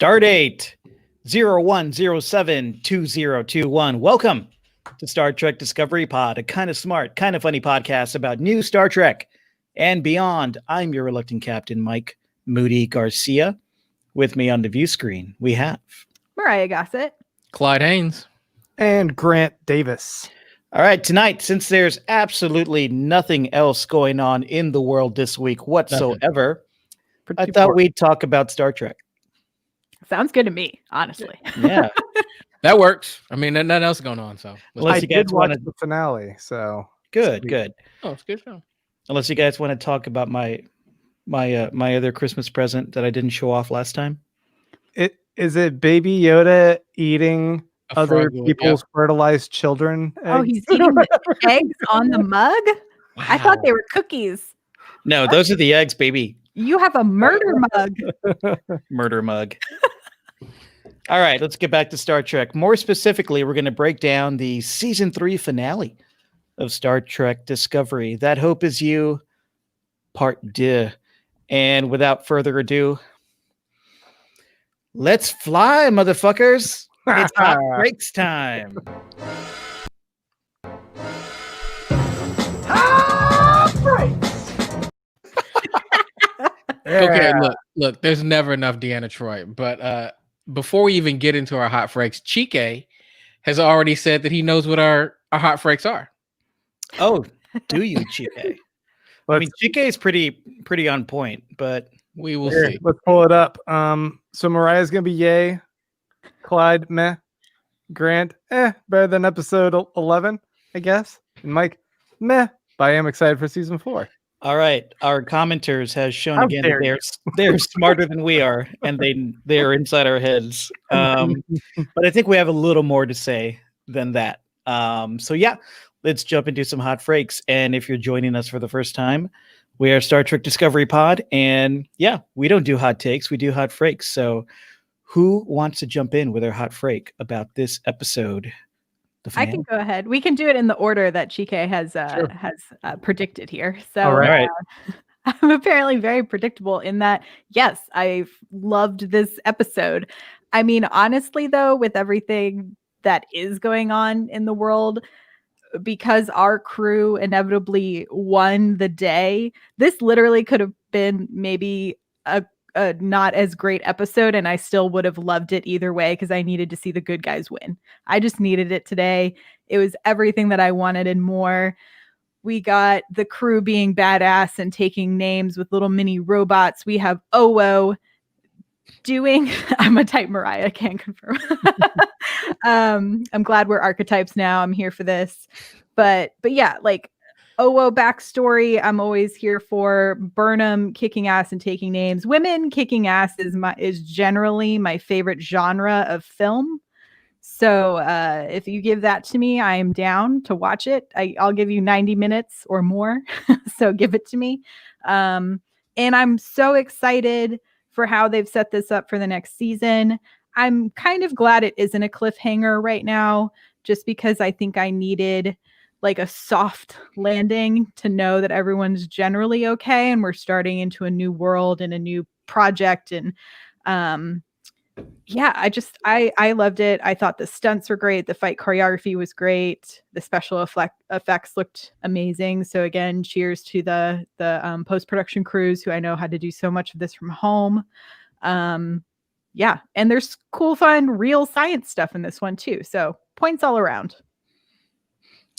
Stardate 01072021. Welcome to Star Trek Discovery Pod, a kind of smart, kind of funny podcast about new Star Trek and beyond. I'm your reluctant captain, Mike Moody Garcia. With me on the view screen, we have Mariah Gossett, Clyde Haynes, and Grant Davis. All right, tonight, since there's absolutely nothing else going on in the world this week whatsoever, I thought we'd talk about Star Trek. Sounds good to me, honestly. Yeah. that works. I mean, nothing else going on. So Unless you guys watch want the finale, so good. Oh, it's a good show. Unless you guys want to talk about my other Christmas present that I didn't show off last time. Is it Baby Yoda eating other frog, people's fertilized children? Oh, he's eating the eggs on the mug? Wow. I thought they were cookies. No, those are the eggs, baby. You have a murder mug. Murder mug. All right, let's get back to Star Trek. More specifically, we're going to break down the season 3 finale of Star Trek Discovery. That Hope Is You, Part 2. And without further ado, let's fly, motherfuckers. It's hot breaks time. Hot breaks. Okay, look. There's never enough Deanna Troy, but before we even get into our hot freaks, Chike has already said that he knows what our hot freaks are. Oh, do you, Chike? I mean, Chike is pretty on point, but we will see. Let's pull it up. So Mariah's gonna be yay, Clyde meh, Grant better than episode 11, I guess, and Mike meh. But I am excited for season 4. all right. Our commenters has shown again that they're smarter than we are, and they're inside our heads. But I think we have a little more to say than that. So yeah, let's jump into some hot freaks. And if you're joining us for the first time, we are Star Trek Discovery Pod, and yeah, we don't do hot takes, we do hot freaks. So who wants to jump in with their hot freak about this episode? I can go ahead. We can do it in the order that Chike has predicted here. So all right. I'm apparently very predictable in that. Yes, I've loved this episode. I mean, honestly, though, with everything that is going on in the world, because our crew inevitably won the day, this literally could have been maybe a not as great episode, and I still would have loved it either way because I needed to see the good guys win. I just needed it today. It was everything that I wanted and more. We got the crew being badass and taking names with little mini robots. We have Owo doing I'm a type Mariah, can't confirm. I'm glad we're archetypes now. I'm here for this. But yeah, like Owo backstory, I'm always here for. Burnham kicking ass and taking names. Women kicking ass is generally my favorite genre of film. So if you give that to me, I am down to watch it. I'll give you 90 minutes or more. So give it to me. And I'm so excited for how they've set this up for the next season. I'm kind of glad it isn't a cliffhanger right now, just because I think I needed like a soft landing to know that everyone's generally okay and we're starting into a new world and a new project. And yeah, I loved it. I thought the stunts were great. The fight choreography was great. The special effects looked amazing. So again, cheers to the post-production crews who I know had to do so much of this from home. Yeah, and there's cool, fun, real science stuff in this one too. So points all around.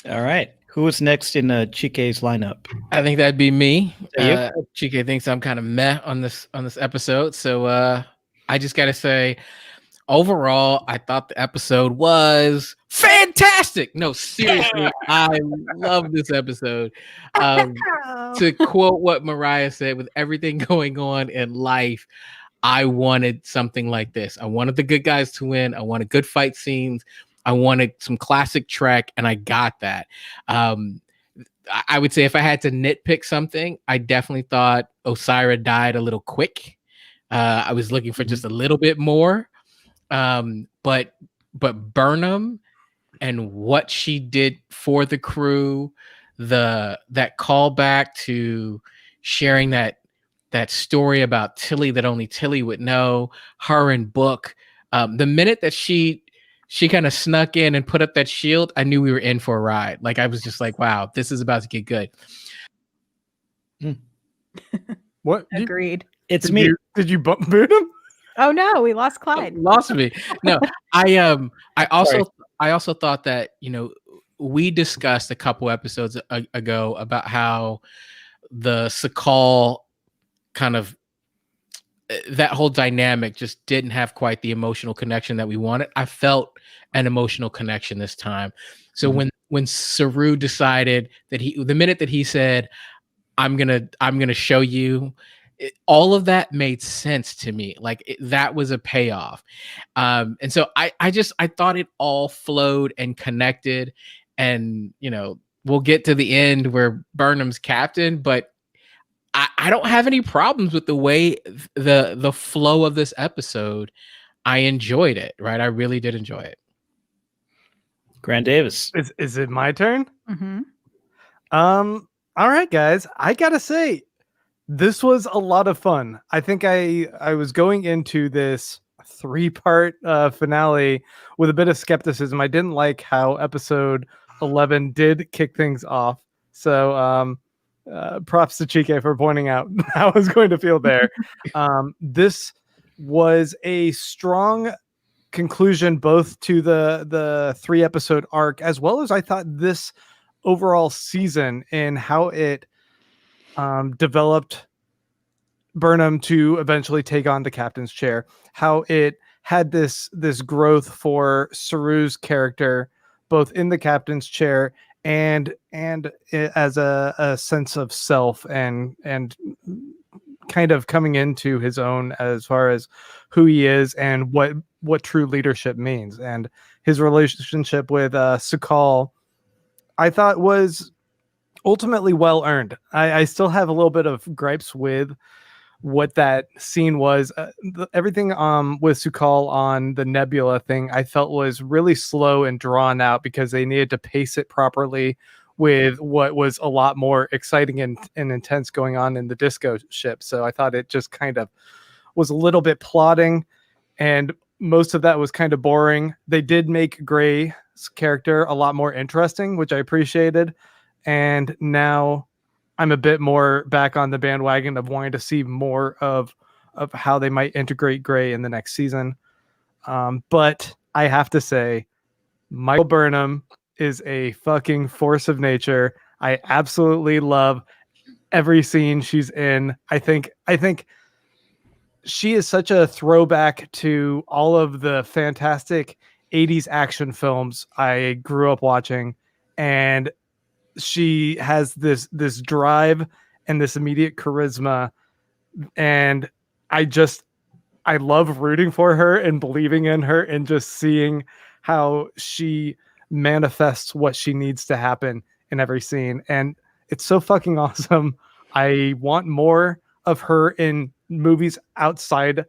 All right. Who is next in Chike's lineup? I think that'd be me. Chike thinks I'm kind of meh on this episode, so I just gotta say, overall, I thought the episode was fantastic. No, seriously, I love this episode. To quote what Mariah said, with everything going on in life, I wanted something like this. I wanted the good guys to win. I wanted good fight scenes. I wanted some classic Trek, and I got that. I would say if I had to nitpick something, I definitely thought Osira died a little quick. I was looking for just a little bit more. But Burnham and what she did for the crew, that callback to sharing that that story about Tilly that only Tilly would know, her and Book. The minute that she kind of snuck in and put up that shield, I knew we were in for a ride. Like, I was just like, wow, this is about to get good. What? Agreed. It's me. Did you boot him? Oh no, we lost Clyde. Lost me. No, I also thought that, we discussed a couple episodes ago about how the Sakal kind of that whole dynamic just didn't have quite the emotional connection that we wanted. I felt an emotional connection this time. So when Saru decided that the minute that he said, I'm gonna show you, all of that made sense to me. Like, that was a payoff. And so I thought it all flowed and connected. And we'll get to the end where Burnham's captain, but I don't have any problems with the way the flow of this episode. I enjoyed it, right? I really did enjoy it. Grant Davis. Is it my turn? Mm-hmm. All right, guys. I gotta say, this was a lot of fun. I think I was going into this 3-part finale with a bit of skepticism. I didn't like how episode 11 did kick things off. So props to Chike for pointing out how I was going to feel there. This was a strong conclusion both to the 3-episode arc, as well as I thought this overall season and how it developed Burnham to eventually take on the captain's chair, how it had this growth for Saru's character, both in the captain's chair and as a sense of self and kind of coming into his own as far as who he is and what true leadership means. And his relationship with Sakal, I thought, was ultimately well earned. I still have a little bit of gripes with what that scene was. Everything with Sakal on the Nebula thing, I felt was really slow and drawn out because they needed to pace it properly with what was a lot more exciting and intense going on in the disco ship. So I thought it just kind of was a little bit plodding, and most of that was kind of boring. They did make Gray's character a lot more interesting, which I appreciated. And now I'm a bit more back on the bandwagon of wanting to see more of how they might integrate Gray in the next season. But I have to say, Michael Burnham is a fucking force of nature. I absolutely love every scene she's in. I think she is such a throwback to all of the fantastic 80s action films I grew up watching. And she has this drive and this immediate charisma. And I love rooting for her and believing in her and just seeing how she manifests what she needs to happen in every scene. And it's so fucking awesome. I want more of her in movies outside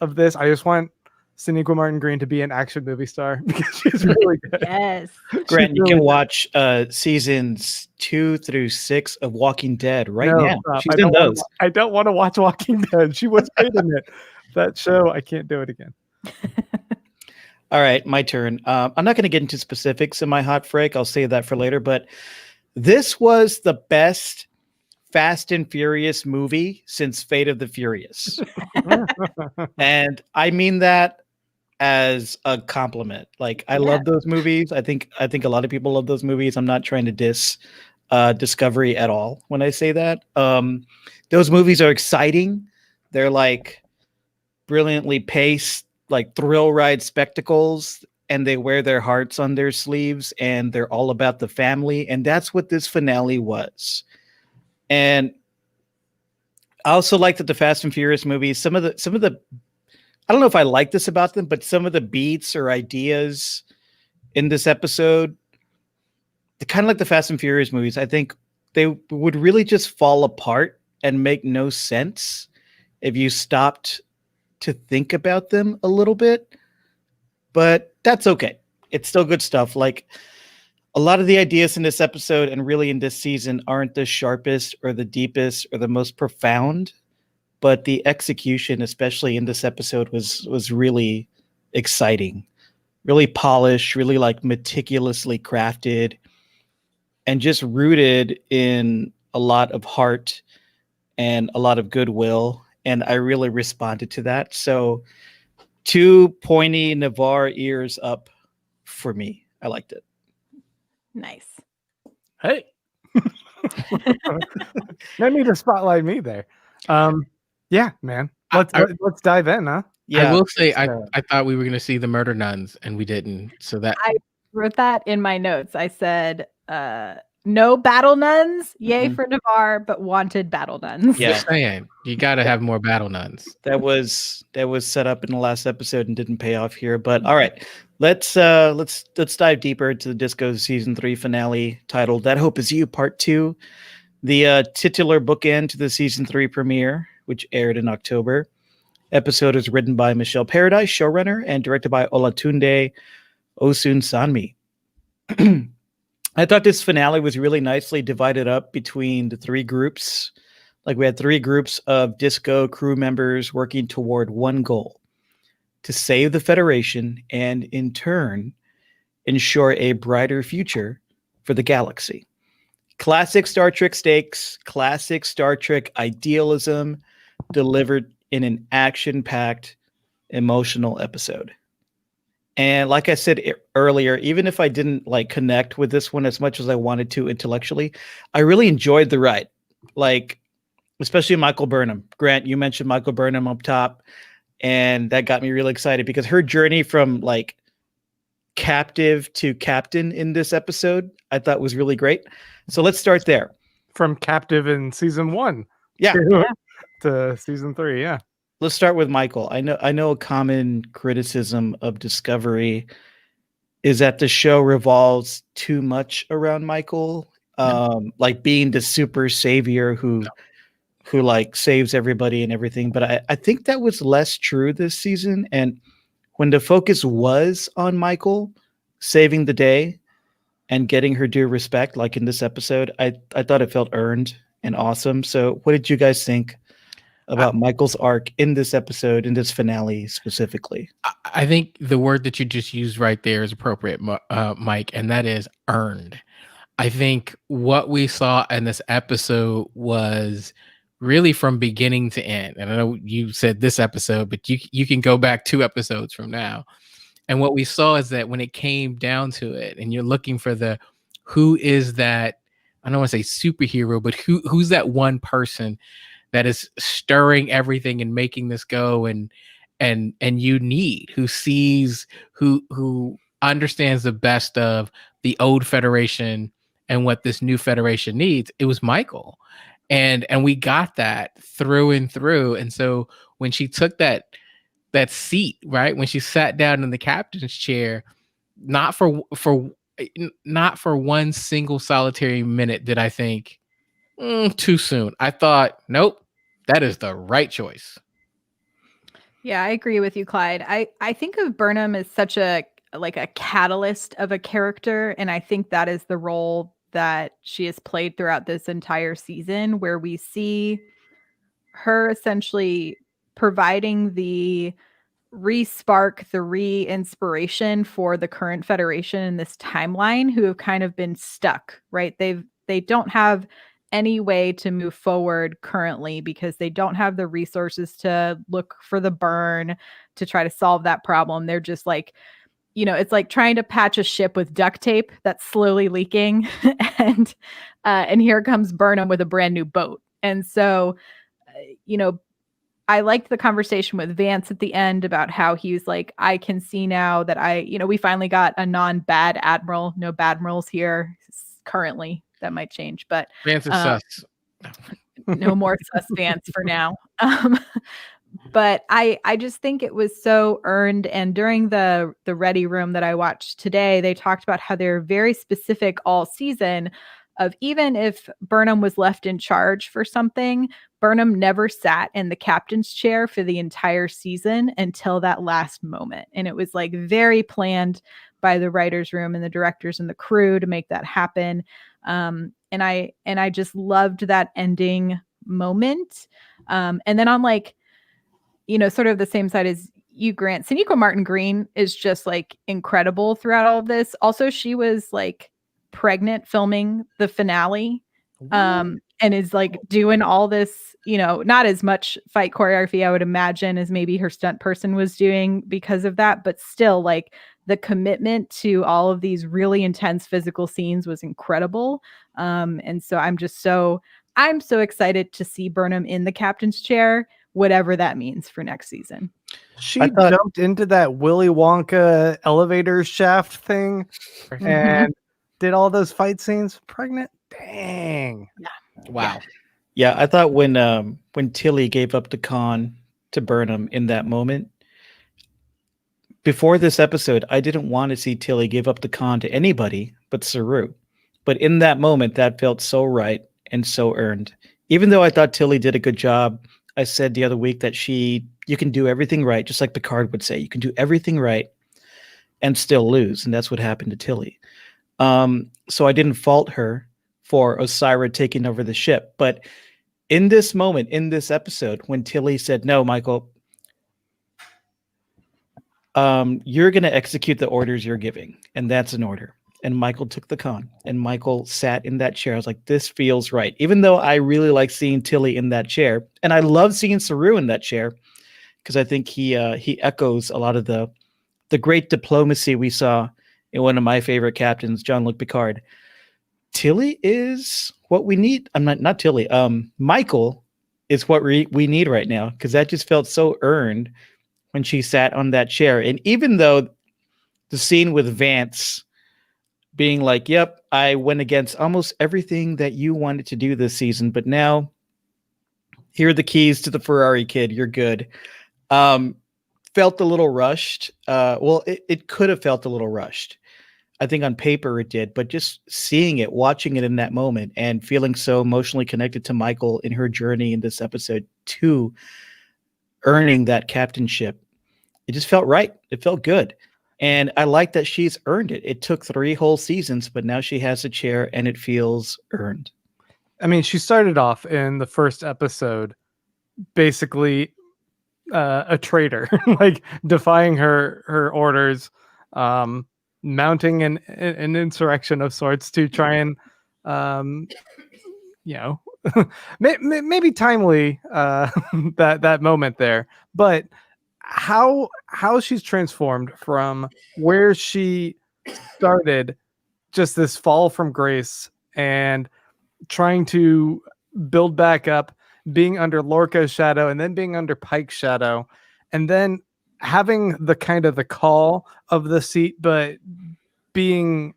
of this. I just want Sonequa Martin Green to be an action movie star because she's really good. Yes. Grant, you can watch seasons 2 through 6 of Walking Dead now. She's in those. I don't want to watch Walking Dead. She was great in it. That show, I can't do it again. All right, my turn. I'm not going to get into specifics in my hot freak. I'll save that for later. But this was the best Fast and Furious movie since Fate of the Furious. And I mean that as a compliment. Like, I love those movies. I think a lot of people love those movies. I'm not trying to diss Discovery at all when I say that. Those movies are exciting. They're like brilliantly paced, like thrill ride spectacles, and they wear their hearts on their sleeves, and they're all about the family. And that's what this finale was. And I also like that the Fast and Furious movies, some of the I don't know if I like this about them, but some of the beats or ideas in this episode, kind of like the Fast and Furious movies, I think they would really just fall apart and make no sense if you stopped to think about them a little bit. But that's okay. It's still good stuff. Like, a lot of the ideas in this episode and really in this season aren't the sharpest or the deepest or the most profound, but the execution, especially in this episode, was really exciting, really polished, really like meticulously crafted, and just rooted in a lot of heart and a lot of goodwill. And I really responded to that. So 2 pointy Navarre ears up for me. I liked it. Nice. Hey. No need to spotlight me there. Yeah, man. Let's dive in, huh? Yeah. I will say I thought we were gonna see the murder nuns and we didn't. So that I wrote that in my notes. I said no battle nuns, yay for Navarre, but wanted battle nuns. Yeah. Just saying, you gotta have more battle nuns. That was set up in the last episode and didn't pay off here. But all right, let's dive deeper into the Disco season 3 finale titled "That Hope Is You" Part 2, the titular bookend to the season 3 premiere, which aired in October. Episode is written by Michelle Paradise, showrunner, and directed by Olatunde Osunsanmi. I thought this finale was really nicely divided up between the 3 groups. Like we had 3 groups of Disco crew members working toward one goal: to save the Federation and in turn ensure a brighter future for the galaxy. Classic Star Trek stakes, classic Star Trek idealism delivered in an action-packed, emotional episode. And like I said earlier, even if I didn't like connect with this one as much as I wanted to intellectually, I really enjoyed the ride. Like, especially Michael Burnham. Grant, you mentioned Michael Burnham up top, and that got me really excited because her journey from like captive to captain in this episode, I thought was really great. So let's start there. From captive in season 1 to season 3, yeah. Let's start with Michael. I know a common criticism of Discovery is that the show revolves too much around Michael, like being the super savior who like saves everybody and everything. But I think that was less true this season. And when the focus was on Michael saving the day and getting her due respect, like in this episode, I thought it felt earned and awesome. So what did you guys think about Michael's arc in this episode, in this finale specifically? I think the word that you just used right there is appropriate, Mike, and that is earned. I think what we saw in this episode was really from beginning to end. And I know you said this episode, but you can go back 2 episodes from now. And what we saw is that when it came down to it, and you're looking for who is that, I don't want to say superhero, but who's that one person that is stirring everything and making this go, and you need, who sees, who understands the best of the old Federation and what this new Federation needs. It was Michael. And we got that through and through. And so when she took that seat, right, when she sat down in the captain's chair, not for one single solitary minute did I think too soon. I thought, nope, that is the right choice. Yeah, I agree with you, Clyde. I think of Burnham as such a catalyst of a character, and I think that is the role that she has played throughout this entire season, where we see her essentially providing the re-spark, the re-inspiration for the current Federation in this timeline, who have kind of been stuck, right? They don't have any way to move forward currently because they don't have the resources to look for the burn to try to solve that problem. They're just like, it's like trying to patch a ship with duct tape that's slowly leaking. and here comes Burnham with a brand new boat. And so, I liked the conversation with Vance at the end about how he was like, I can see now that we finally got a non-bad admiral. No badmirals here currently. That might change, but Vance is sus. No more sus Vance for now. But I just think it was so earned. And during the Ready Room that I watched today, they talked about how they're very specific all season of, even if Burnham was left in charge for something, Burnham never sat in the captain's chair for the entire season until that last moment. And it was like very planned by the writers' room and the directors and the crew to make that happen. And I just loved that ending moment. And then on like, sort of the same side as you, Grant, Sonequa Martin Green is just like incredible throughout all of this. Also, she was like pregnant filming the finale, and is like doing all this, not as much fight choreography, I would imagine, as maybe her stunt person was doing because of that, but still like the commitment to all of these really intense physical scenes was incredible. And so I'm so excited to see Burnham in the captain's chair, whatever that means for next season. She jumped into that Willy Wonka elevator shaft thing and did all those fight scenes pregnant. Dang. Yeah. Wow. Yeah, I thought when Tilly gave up the con to Burnham in that moment, before this episode, I didn't want to see Tilly give up the con to anybody but Saru. But in that moment, that felt so right and so earned. Even though I thought Tilly did a good job, I said the other week that you can do everything right, just like Picard would say. You can do everything right and still lose, and that's what happened to Tilly. So I didn't fault her for Osira taking over the ship. But in this moment, in this episode, when Tilly said, "No, Michael, you're going to execute the orders you're giving," and that's an order. And Michael took the con, and Michael sat in that chair. I was like, this feels right. Even though I really like seeing Tilly in that chair, and I love seeing Saru in that chair, because I think he echoes a lot of the great diplomacy we saw in one of my favorite captains, Jean-Luc Picard. Tilly is what we need. I'm not Tilly. Michael is what we need right now, because that just felt so earned when she sat on that chair. And even though the scene with Vance being like, "Yep, I went against almost everything that you wanted to do this season, but now here are the keys to the Ferrari, kid. You're good." Felt a little rushed. Well, it could have felt a little rushed. I think on paper it did, but just seeing it, watching it in that moment, and feeling so emotionally connected to Michael in her journey in this episode to earning that captainship, it just felt right. It felt good. And I like that she's earned it. It took 3 whole seasons, but now she has a chair and it feels earned. I mean, she started off in the first episode basically a traitor, like defying her orders, mounting an insurrection of sorts to try and, maybe timely that moment there, but how she's transformed from where she started, just this fall from grace and trying to build back up, being under Lorca's shadow and then being under Pike's shadow, and then having the kind of the call of the seat, but being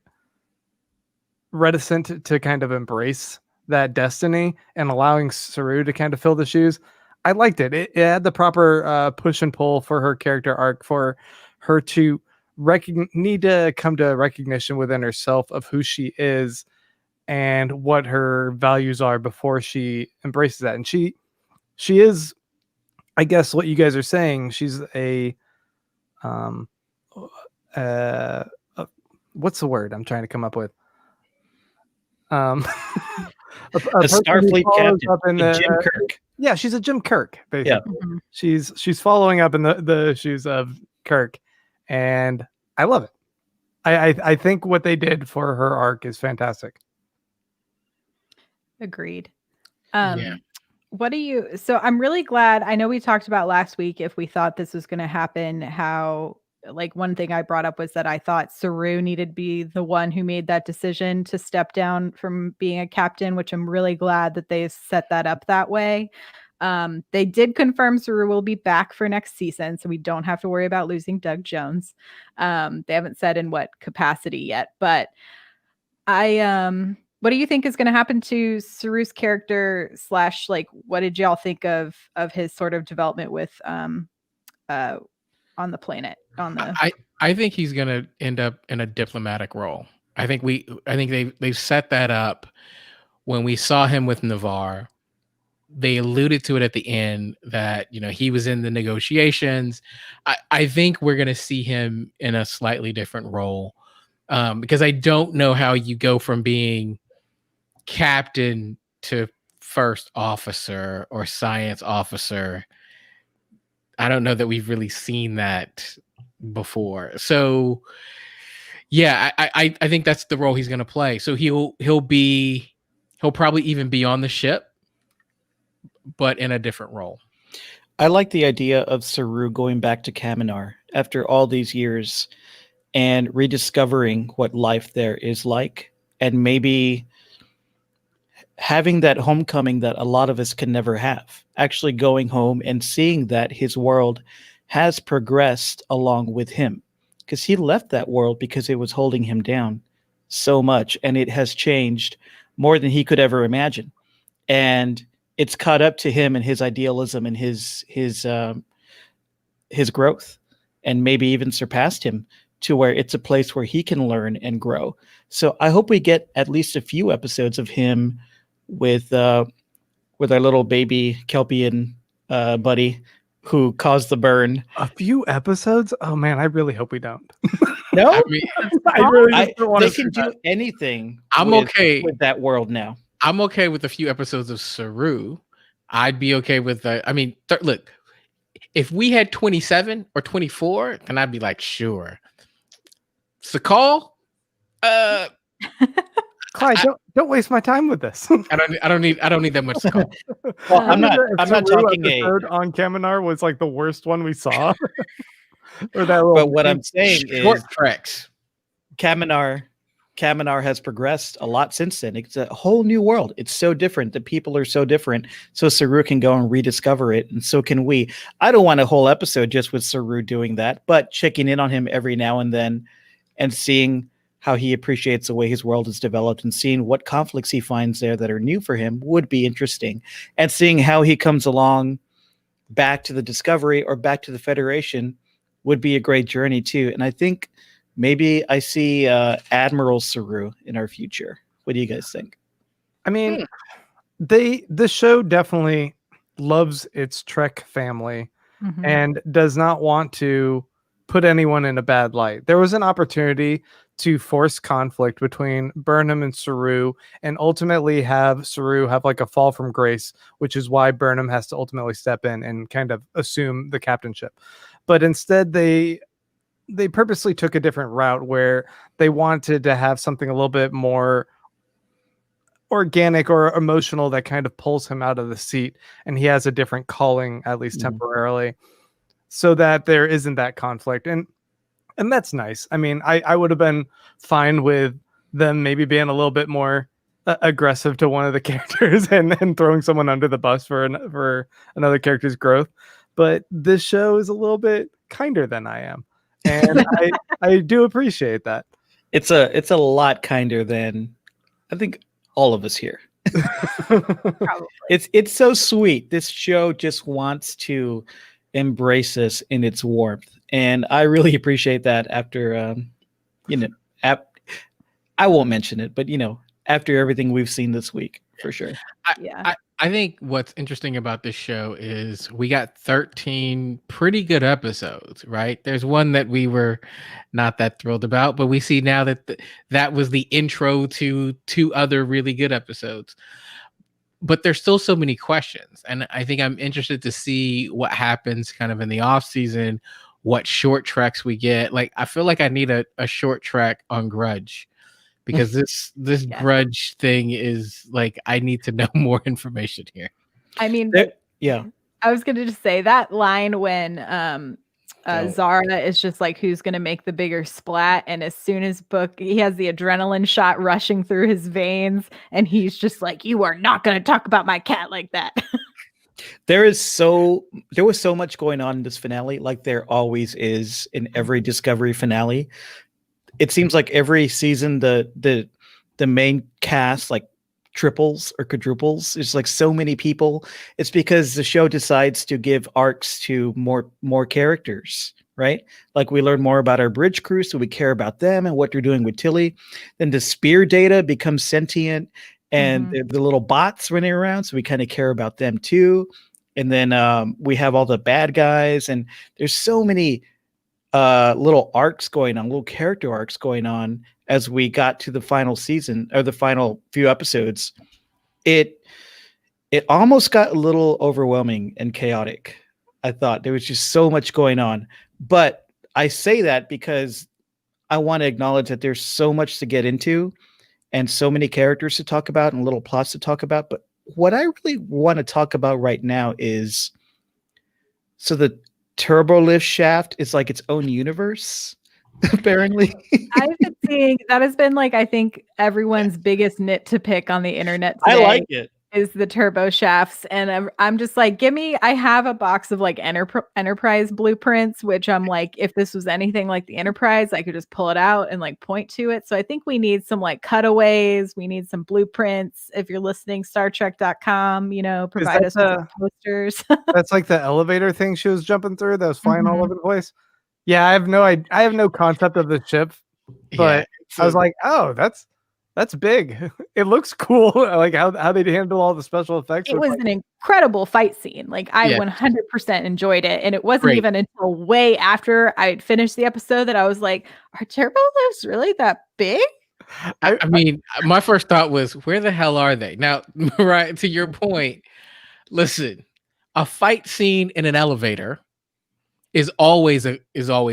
reticent to kind of embrace that destiny and allowing Saru to kind of fill the shoes. I liked it. It had the proper push and pull for her character arc, for her to need to come to recognition within herself of who she is and what her values are before she embraces that. And she is, I guess what you guys are saying, she's a what's the word I'm trying to come up with? A Starfleet captain, Jim Kirk. Yeah, she's a Jim Kirk, basically. Yeah. She's following up in the shoes of Kirk, and I love it. I think what they did for her arc is fantastic. Agreed. Yeah. So I'm really glad. I know we talked about last week if we thought this was going to happen, how like one thing I brought up was that I thought Saru needed to be the one who made that decision to step down from being a captain, which I'm really glad that they set that up that way. They did confirm Saru will be back for next season, so we don't have to worry about losing Doug Jones. They haven't said in what capacity yet, but what do you think is going to happen to Saru's character / like what did y'all think of his sort of development with on the planet? I think he's going to end up in a diplomatic role. I think they've set that up when we saw him with Navarre. They alluded to it at the end that, he was in the negotiations. I think we're going to see him in a slightly different role, because I don't know how you go from being captain to first officer or science officer. I don't know that we've really seen that before. So yeah, I think that's the role he's going to play. So he'll probably even be on the ship, but in a different role. I like the idea of Saru going back to Kaminar after all these years and rediscovering what life there is like, and maybe having that homecoming that a lot of us can never have. Actually going home and seeing that his world has progressed along with him, because he left that world because it was holding him down so much, and it has changed more than he could ever imagine. And it's caught up to him and his idealism and his growth, and maybe even surpassed him to where it's a place where he can learn and grow. So I hope we get at least a few episodes of him with our little baby Kelpian buddy who caused the burn. A few episodes? Oh man, I really hope we don't. No, I mean, I really just don't want they to can do anything. I'm okay with that world now. I'm okay with a few episodes of Saru. I'd be okay with look, if we had 27 or 24, then I'd be like, sure. Sakal, Clyde, don't waste my time with this. I don't need that much Sakal. Well, I'm not talking episode on Kaminar was like the worst one we saw. Or that but what I'm saying Short is treks. Kaminar has progressed a lot since then. It's a whole new world. It's so different. The people are so different. So Saru can go and rediscover it, and so can we. I don't want a whole episode just with Saru doing that, but checking in on him every now and then and seeing how he appreciates the way his world is developed and seeing what conflicts he finds there that are new for him would be interesting. And seeing how he comes along back to the Discovery or back to the Federation would be a great journey too. And I think maybe I see Admiral Saru in our future. What do you guys think? I mean, the show definitely loves its Trek family and does not want to put anyone in a bad light. There was an opportunity to force conflict between Burnham and Saru and ultimately have Saru have like a fall from grace, which is why Burnham has to ultimately step in and kind of assume the captainship. But instead they purposely took a different route where they wanted to have something a little bit more organic or emotional that kind of pulls him out of the seat, and he has a different calling, at least temporarily, so that there isn't that conflict. And that's nice. I mean, I would have been fine with them maybe being a little bit more aggressive to one of the characters and throwing someone under the bus for another character's growth. But this show is a little bit kinder than I am. And I do appreciate that. It's a lot kinder than I think all of us here. Probably. It's so sweet. This show just wants to embrace us in its warmth, and I really appreciate that. After I won't mention it, but after everything we've seen this week, for sure. I think what's interesting about this show is we got 13 pretty good episodes, right? There's one that we were not that thrilled about, but we see now that that was the intro to 2 other really good episodes. But there's still so many questions, and I think I'm interested to see what happens kind of in the off season, what short treks we get. Like, I feel like I need a short trek on Grudge, because this Grudge thing is like, I need to know more information here. I mean, yeah. I was gonna just say that line when Zara is just like, who's gonna make the bigger splat, and as soon as Book, he has the adrenaline shot rushing through his veins, and he's just like, you are not gonna talk about my cat like that. There was so much going on in this finale, like there always is in every Discovery finale. It seems like every season the main cast like triples or quadruples. There's like so many people. It's because the show decides to give arcs to more characters, right? Like we learn more about our bridge crew, so we care about them and what they're doing with Tilly. Then the spear data becomes sentient, and the little bots running around, so we kind of care about them too. And then we have all the bad guys, and there's so many little arcs going on, little character arcs going on as we got to the final season or the final few episodes. It it almost got a little overwhelming and chaotic. I thought there was just so much going on. But I say that because I want to acknowledge that there's so much to get into and so many characters to talk about and little plots to talk about. But what I really want to talk about right now is, so the turbo lift shaft is like its own universe, apparently. I've been seeing that has been like, I think everyone's biggest nit to pick on the internet today. I like it. Is the turbo shafts, and I'm just like, I have a box of like Enterprise blueprints, which I'm like, if this was anything like the Enterprise, I could just pull it out and like point to it. So I think we need some like cutaways, we need some blueprints. If you're listening, StarTrek.com, provide us with some posters. That's like the elevator thing she was jumping through that was flying all over the place. Yeah, I have no concept of the ship, but I was like, oh, that's big. It looks cool. Like how they handle all the special effects. It was an incredible fight scene. Like I 100% enjoyed it. And it wasn't even until way after I'd finished the episode that I was like, are turbo lifts really that big? I mean, my first thought was, where the hell are they? Now, right to your point, listen, a fight scene in an elevator is always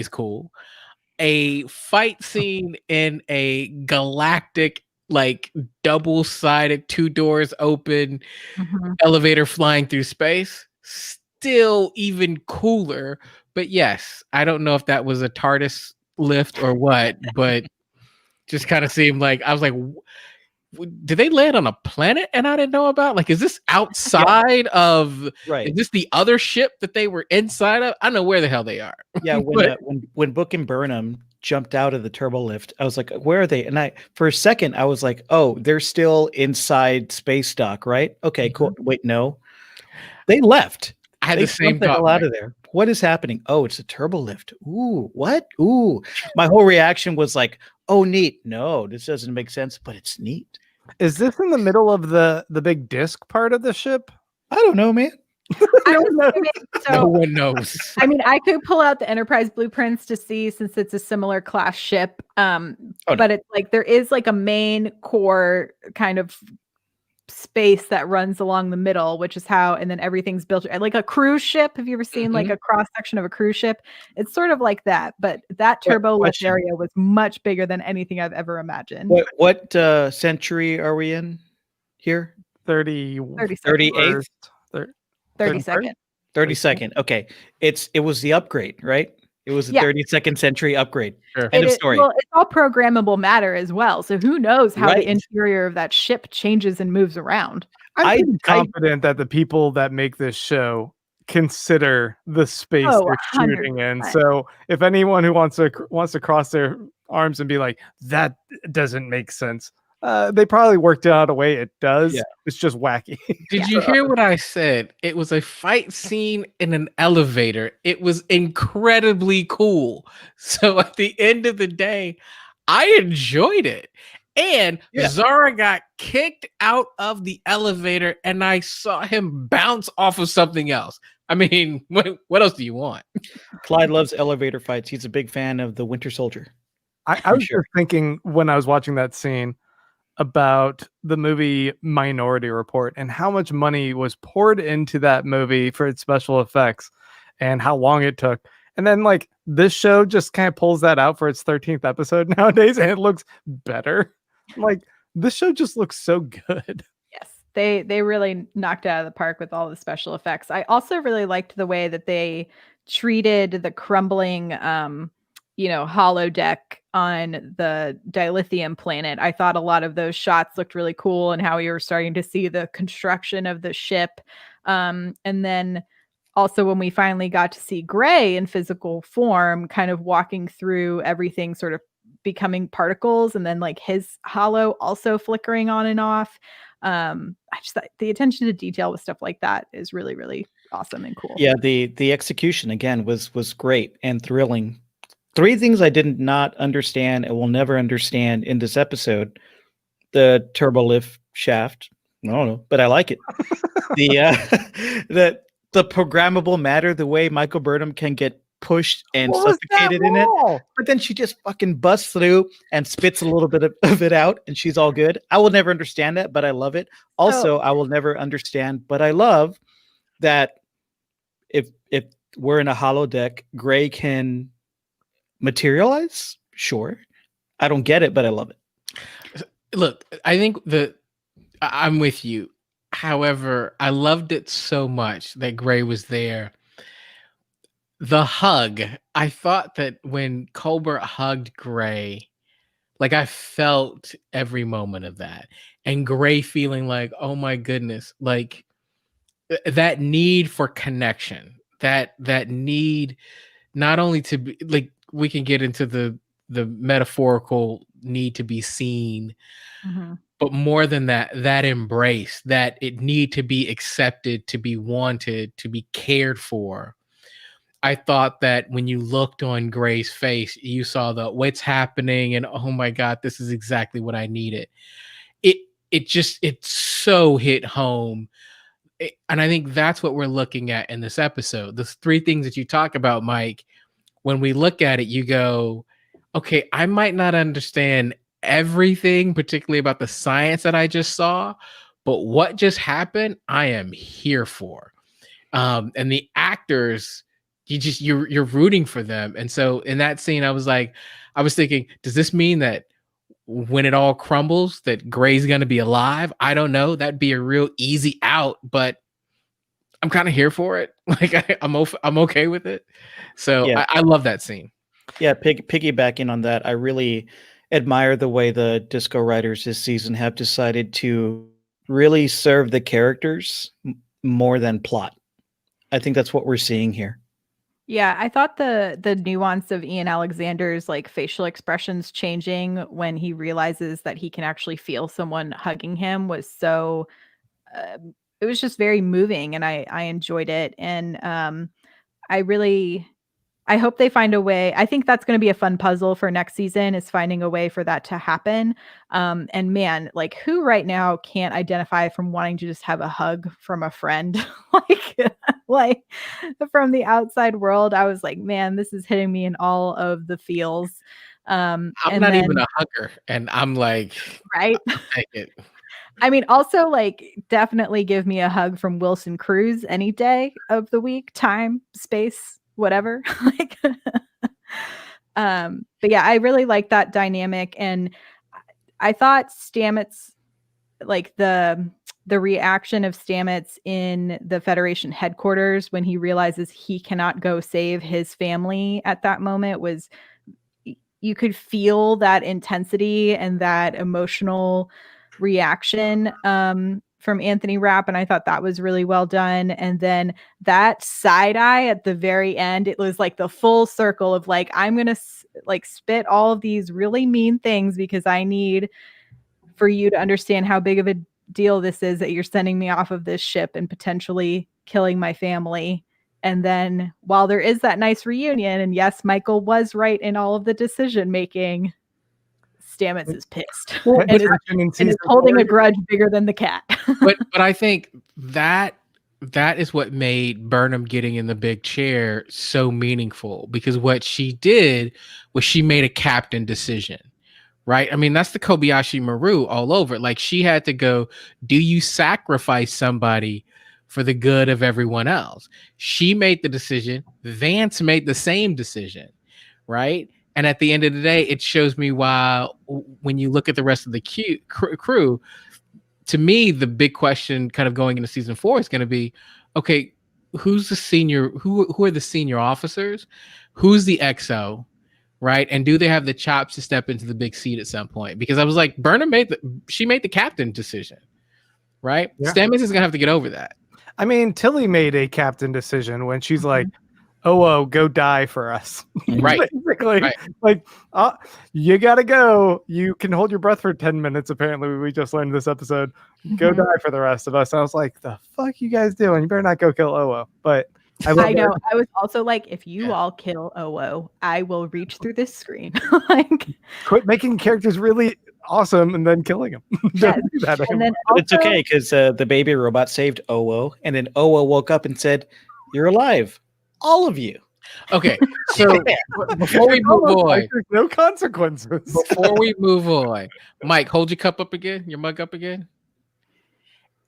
cool. A fight scene in a galactic, like double-sided, 2 doors open elevator flying through space, still even cooler. But yes, I don't know if that was a TARDIS lift or what, but just kind of seemed like, I was like, did they land on a planet and I didn't know about? Like, is this outside of? Is this the other ship that they were inside of? I don't know where the hell they are. Yeah, when Book and Burnham jumped out of the turbo lift, I was like, where are they? And for a second I was like, oh, they're still inside space dock, right? Okay, cool. Wait, no, they left. I had the same thought. Out of there. What is happening? Oh, it's a turbo lift. Ooh, what? Ooh, my whole reaction was like, oh, neat. No, this doesn't make sense, but it's neat. Is this in the middle of the big disc part of the ship? I don't know, man. No one knows. I mean, I could pull out the Enterprise blueprints to see, since it's a similar class ship. But it's like there is like a main core kind of space that runs along the middle, which is how, and then everything's built like a cruise ship. Have you ever seen like a cross section of a cruise ship? It's sort of like that, but that turbo lift area was much bigger than anything I've ever imagined. What century are we in here? 38th. 32nd. 32nd. Okay. It was the upgrade, right? It was the 32nd century upgrade. Sure. End of story. Well, it's all programmable matter as well. So who knows how the interior of that ship changes and moves around. I'm confident that the people that make this show consider the space they're shooting in. So if anyone who wants to cross their arms and be like, that doesn't make sense, they probably worked out a way it does. Yeah. It's just wacky. Did you hear what I said? It was a fight scene in an elevator. It was incredibly cool. So at the end of the day, I enjoyed it. And Zara got kicked out of the elevator and I saw him bounce off of something else. I mean, what else do you want? Clyde loves elevator fights. He's a big fan of the Winter Soldier. I was just thinking when I was watching that scene about the movie Minority Report and how much money was poured into that movie for its special effects and how long it took. And then like this show just kind of pulls that out for its 13th episode nowadays and it looks better. Like this show just looks so good. Yes, they really knocked it out of the park with all the special effects. I also really liked the way that they treated the crumbling holodeck on the dilithium planet. I thought a lot of those shots looked really cool and how we were starting to see the construction of the ship. And then also when we finally got to see Gray in physical form, kind of walking through everything sort of becoming particles and then like his holo also flickering on and off. I just thought the attention to detail with stuff like that is really, really awesome and cool. Yeah, the execution again was great and thrilling. 3 things I did not understand and will never understand in this episode: the turbo lift shaft. I don't know, but I like it. The programmable matter, the way Michael Burnham can get pushed and suffocated in it. But then she just fucking busts through and spits a little bit of it out, and she's all good. I will never understand that, but I love it. Also, I will never understand, but I love that if we're in a holodeck, Gray can materialize. Sure, I don't get it, but I love it. Look, I think I'm with you. However, I loved it so much that Gray was there. The hug, I thought that when Colbert hugged Gray, like I felt every moment of that, and Gray feeling like, oh my goodness, like that need for connection, that need not only to be like, we can get into the metaphorical need to be seen, but more than that, that embrace, that it need to be accepted, to be wanted, to be cared for. I thought that when you looked on Gray's face, you saw the what's happening, and oh my God, this is exactly what I needed. It so hit home. And I think that's what we're looking at in this episode. The three things that you talk about, Mike, when we look at it, you go, okay, I might not understand everything, particularly about the science that I just saw, but what just happened, I am here for. And the actors, you're rooting for them. And so in that scene, I was thinking, does this mean that when it all crumbles, that Gray's going to be alive? I don't know. That'd be a real easy out, but I'm kind of here for it. Like I'm okay with it. So yeah. I love that scene. Yeah. Piggybacking on that, I really admire the way the Disco writers this season have decided to really serve the characters more than plot. I think that's what we're seeing here. Yeah, I thought the nuance of Ian Alexander's like facial expressions changing when he realizes that he can actually feel someone hugging him was so it was just very moving, and I enjoyed it. And I hope they find a way. I think that's going to be a fun puzzle for next season, is finding a way for that to happen. And man, like who right now can't identify from wanting to just have a hug from a friend? like from the outside world, I was like, man, this is hitting me in all of the feels. I'm not even a hugger, and I'm like, right. I'll take it. I mean, also like definitely give me a hug from Wilson Cruz any day of the week, time, space, whatever. But yeah, I really like that dynamic. And I thought Stamets, like the reaction of Stamets in the Federation headquarters when he realizes he cannot go save his family at that moment was, you could feel that intensity and that emotional reaction from Anthony Rapp, and I thought that was really well done. And then that side eye at the very end, it was like the full circle of like, I'm gonna like spit all of these really mean things because I need for you to understand how big of a deal this is that you're sending me off of this ship and potentially killing my family. And then while there is that nice reunion, and yes, Michael was right in all of the decision making, Stamets is pissed and is holding a grudge bigger than the cat. but I think that is what made Burnham getting in the big chair so meaningful, because what she did was she made a captain decision, right? I mean, that's the Kobayashi Maru all over. Like, she had to go, do you sacrifice somebody for the good of everyone else? She made the decision. Vance made the same decision, right? And at the end of the day, it shows me why, when you look at the rest of the crew, to me, the big question kind of going into season 4 is going to be, okay, who's the senior, who are the senior officers? Who's the XO, right? And do they have the chops to step into the big seat at some point? Because I was like, Burnham made the captain decision, right? Yeah. Stamets is going to have to get over that. I mean, Tilly made a captain decision when she's like, oh, go die for us. Right. Basically, right. Like, you gotta go. You can hold your breath for 10 minutes. Apparently, we just learned this episode. Go die for the rest of us. I was like, the fuck you guys doing? You better not go kill Owo. But I know. I was also like, if you all kill Owo, I will reach through this screen. Like, quit making characters really awesome and then killing them. Yes. Do that and then also, it's okay, because the baby robot saved Owo, and then Owo woke up and said, "You're alive, all of you." Okay, so before we move on, there's no consequences. Before we move on, Mike, hold your cup up again, your mug up again.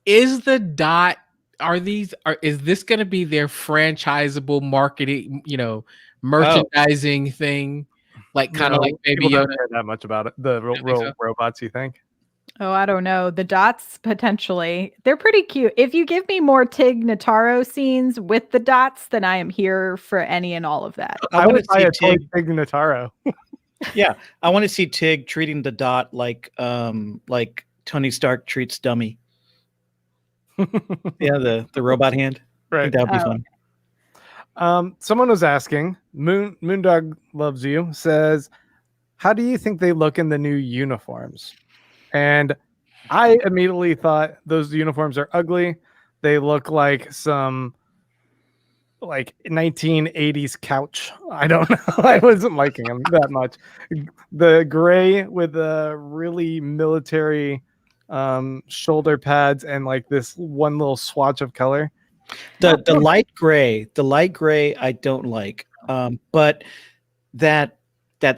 Is the dot? Is this going to be their franchisable marketing? Merchandising thing, like kind of like Baby Yoda. Yoda. Care that much about it? The real robots, you think? Oh, I don't know. The dots potentially. They're pretty cute. If you give me more Tig Notaro scenes with the dots, then I am here for any and all of that. I would buy a Tig Notaro. Yeah, I want to see Tig treating the dot like Tony Stark treats Dummy. Yeah, the robot hand. Right. That would be fun. Someone was asking, Moondog Loves You says, how do you think they look in the new uniforms? And I immediately thought those uniforms are ugly. They look like some 1980s couch. I don't know. I wasn't liking them that much. The gray with the really military shoulder pads and like this one little swatch of color. The light gray I don't like. But that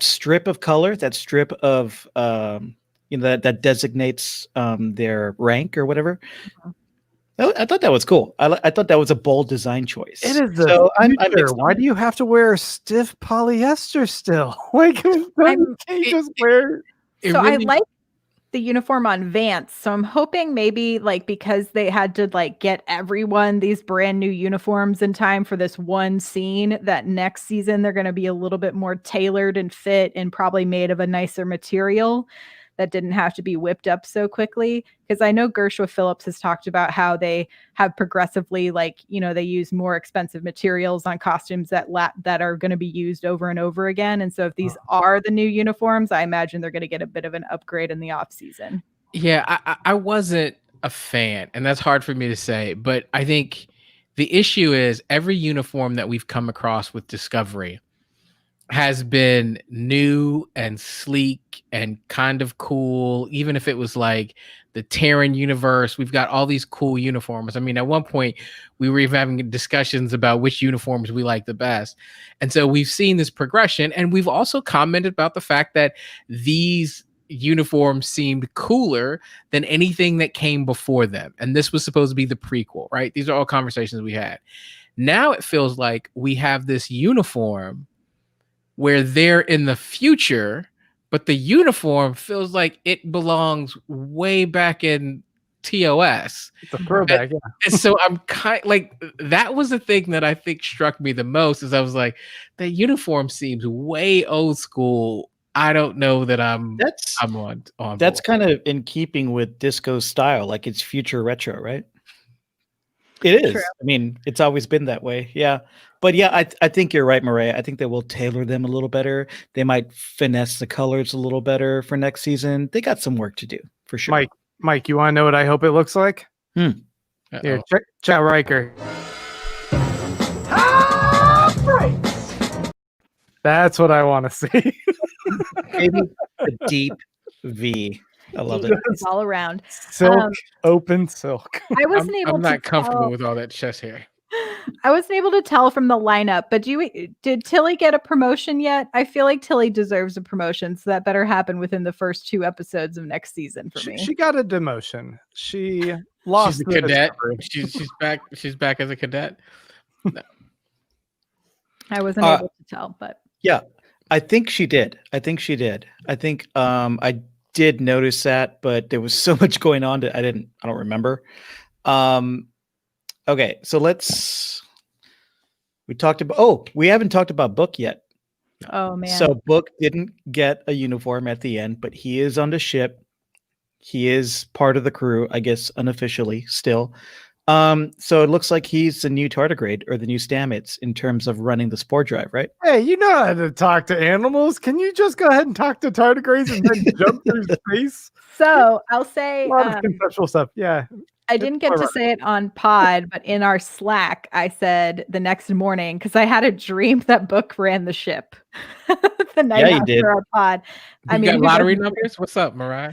strip of color, that strip of that designates their rank or whatever. I thought that was cool. I thought that was a bold design choice. It is the future. Why do you have to wear stiff polyester still? Like, can't you just wear? So I like the uniform on Vance. So I'm hoping maybe because they had to get everyone these brand new uniforms in time for this one scene, that next season they're going to be a little bit more tailored and fit and probably made of a nicer material that didn't have to be whipped up so quickly. Because I know Gershwa Phillips has talked about how they have progressively, they use more expensive materials on costumes that are going to be used over and over again. And so if these are the new uniforms, I imagine they're going to get a bit of an upgrade in the off season. Yeah, I wasn't a fan, and that's hard for me to say. But I think the issue is every uniform that we've come across with Discovery has been new and sleek and kind of cool. Even if it was like the Terran universe, we've got all these cool uniforms. I mean, at one point we were even having discussions about which uniforms we like the best. And so we've seen this progression, and we've also commented about the fact that these uniforms seemed cooler than anything that came before them. And this was supposed to be the prequel, right? These are all conversations we had. Now it feels like we have this uniform where they're in the future, but the uniform feels like it belongs way back in TOS. It's a throwback, yeah. And so I'm that was the thing that I think struck me the most, is I was like, the uniform seems way old school. I don't know that I'm on that's board. kind of in keeping with disco's style, like it's future retro, right? It is. True. I mean, it's always been that way. Yeah. But yeah, I think you're right, Murray. I think they will tailor them a little better. They might finesse the colors a little better for next season. They got some work to do, for sure. Mike, you want to know what I hope it looks like? Here, check Riker. That's what I want to see. Maybe a deep V. I love it. It's all around. Silk, open silk. I'm not comfortable with all that chest hair. I wasn't able to tell from the lineup, but did Tilly get a promotion yet? I feel like Tilly deserves a promotion, so that better happen within the first 2 episodes of next season for me. She got a demotion. She lost. She's a cadet. She's back. She's back as a cadet. No. I wasn't able to tell, but yeah, I think she did. I think I did notice that, but there was so much going on that I don't remember. Okay, so we haven't talked about Book yet. Oh man. So Book didn't get a uniform at the end, but he is on the ship. He is part of the crew, I guess, unofficially still. So it looks like he's the new tardigrade or the new Stamets in terms of running the spore drive, right? Hey, you know how to talk to animals. Can you just go ahead and talk to tardigrades and then jump through space? So I'll say a lot of conceptual stuff. Yeah. I didn't get to say it on pod, but in our Slack, I said the next morning, because I had a dream that Book ran the ship the night after our pod. I mean, got lottery numbers? What's up, Mariah?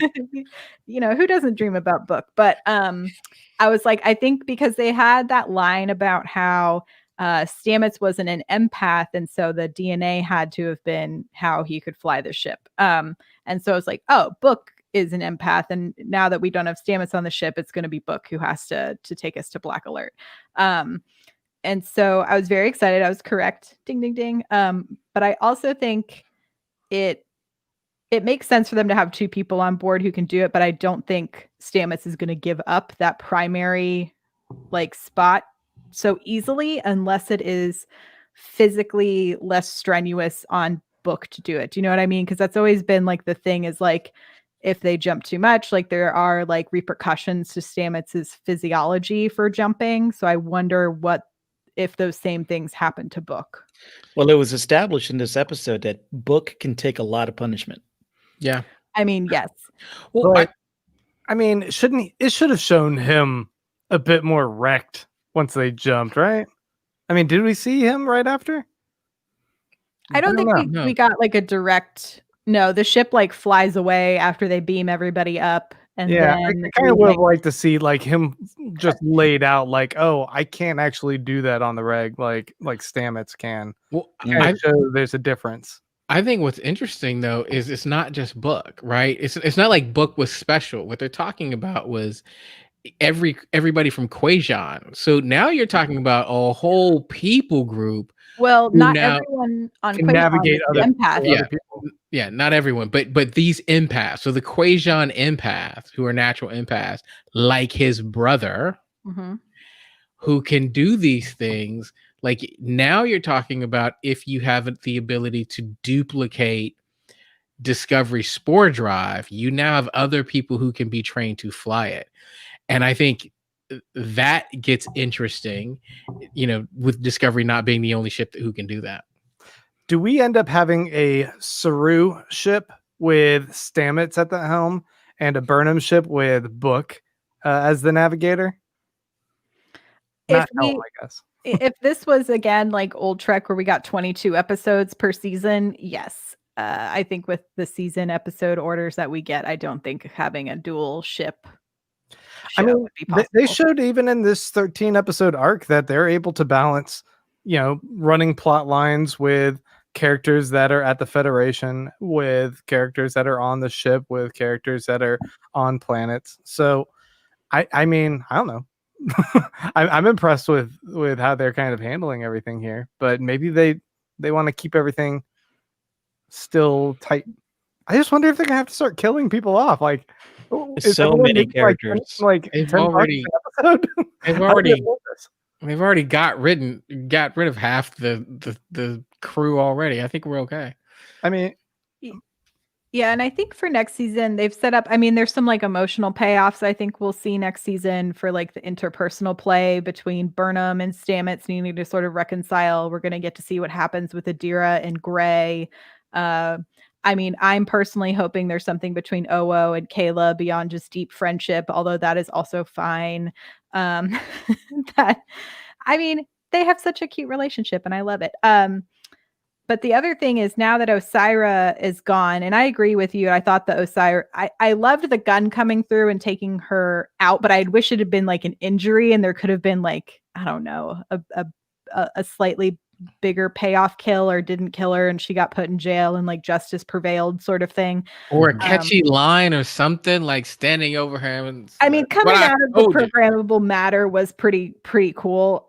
Who doesn't dream about Book? But I was like, I think because they had that line about how Stamets wasn't an empath, and so the DNA had to have been how he could fly the ship. And so it's like, oh, Book is an empath, and now that we don't have Stamets on the ship, it's going to be Book who has to take us to Black Alert. And so I was very excited. I was correct. Ding, ding, ding. But I also think it makes sense for them to have two people on board who can do it, but I don't think Stamets is going to give up that primary like spot so easily unless it is physically less strenuous on Book to do it. Do you know what I mean? Because that's always been like the thing is like if they jump too much, like there are like repercussions to Stamets's physiology for jumping. So I wonder if those same things happen to Book. Well, it was established in this episode that Book can take a lot of punishment. Yeah. I mean, yes. Well, but, I mean, it should have shown him a bit more wrecked once they jumped, right? I mean, did we see him right after? I don't think we got like a direct. No, the ship like flies away after they beam everybody up. And yeah, then I kind of would have liked to see like him just laid out like, oh, I can't actually do that on the reg like Stamets can. Well, there's a difference. I think what's interesting though is it's not just Book, right? It's not like Book was special. What they're talking about was everybody from Quajon. So now you're talking about a whole people group. Well, not everyone on can Quajon navigate other empath. People. Yeah, not everyone, but these empaths. So the Quajon empaths who are natural empaths, like his brother, who can do these things. Like now you're talking about if you have the ability to duplicate Discovery spore drive, you now have other people who can be trained to fly it. And I think that gets interesting, with Discovery not being the only ship who can do that. Do we end up having a Saru ship with Stamets at the helm and a Burnham ship with Book as the navigator? Not helm, I guess. If this was again like old Trek where we got 22 episodes per season, yes. I think with the season episode orders that we get, I don't think having a dual ship would be possible. They showed even in this 13 episode arc that they're able to balance, running plot lines with characters that are at the Federation, with characters that are on the ship, with characters that are on planets. So, I mean, I don't know. I'm impressed with how they're kind of handling everything here, but maybe they want to keep everything still tight. I just wonder if they're gonna have to start killing people off. Like, so many characters. They've already got rid of half the crew already. I think we're okay. I mean, yeah, and I think for next season they've set up. I mean, there's some like emotional payoffs. I think we'll see next season for like the interpersonal play between Burnham and Stamets needing to sort of reconcile. We're gonna get to see what happens with Adira and Gray. I mean, I'm personally hoping there's something between Owo and Kayla beyond just deep friendship, although that is also fine. They have such a cute relationship and I love it. But the other thing is now that Osira is gone, and I agree with you. I thought the Osira, I loved the gun coming through and taking her out, but I'd wish it had been like an injury and there could have been like, I don't know, a slightly bigger payoff kill or didn't kill her and she got put in jail and like justice prevailed sort of thing, or a catchy line or something like standing over him and coming out of the programmable matter was pretty cool.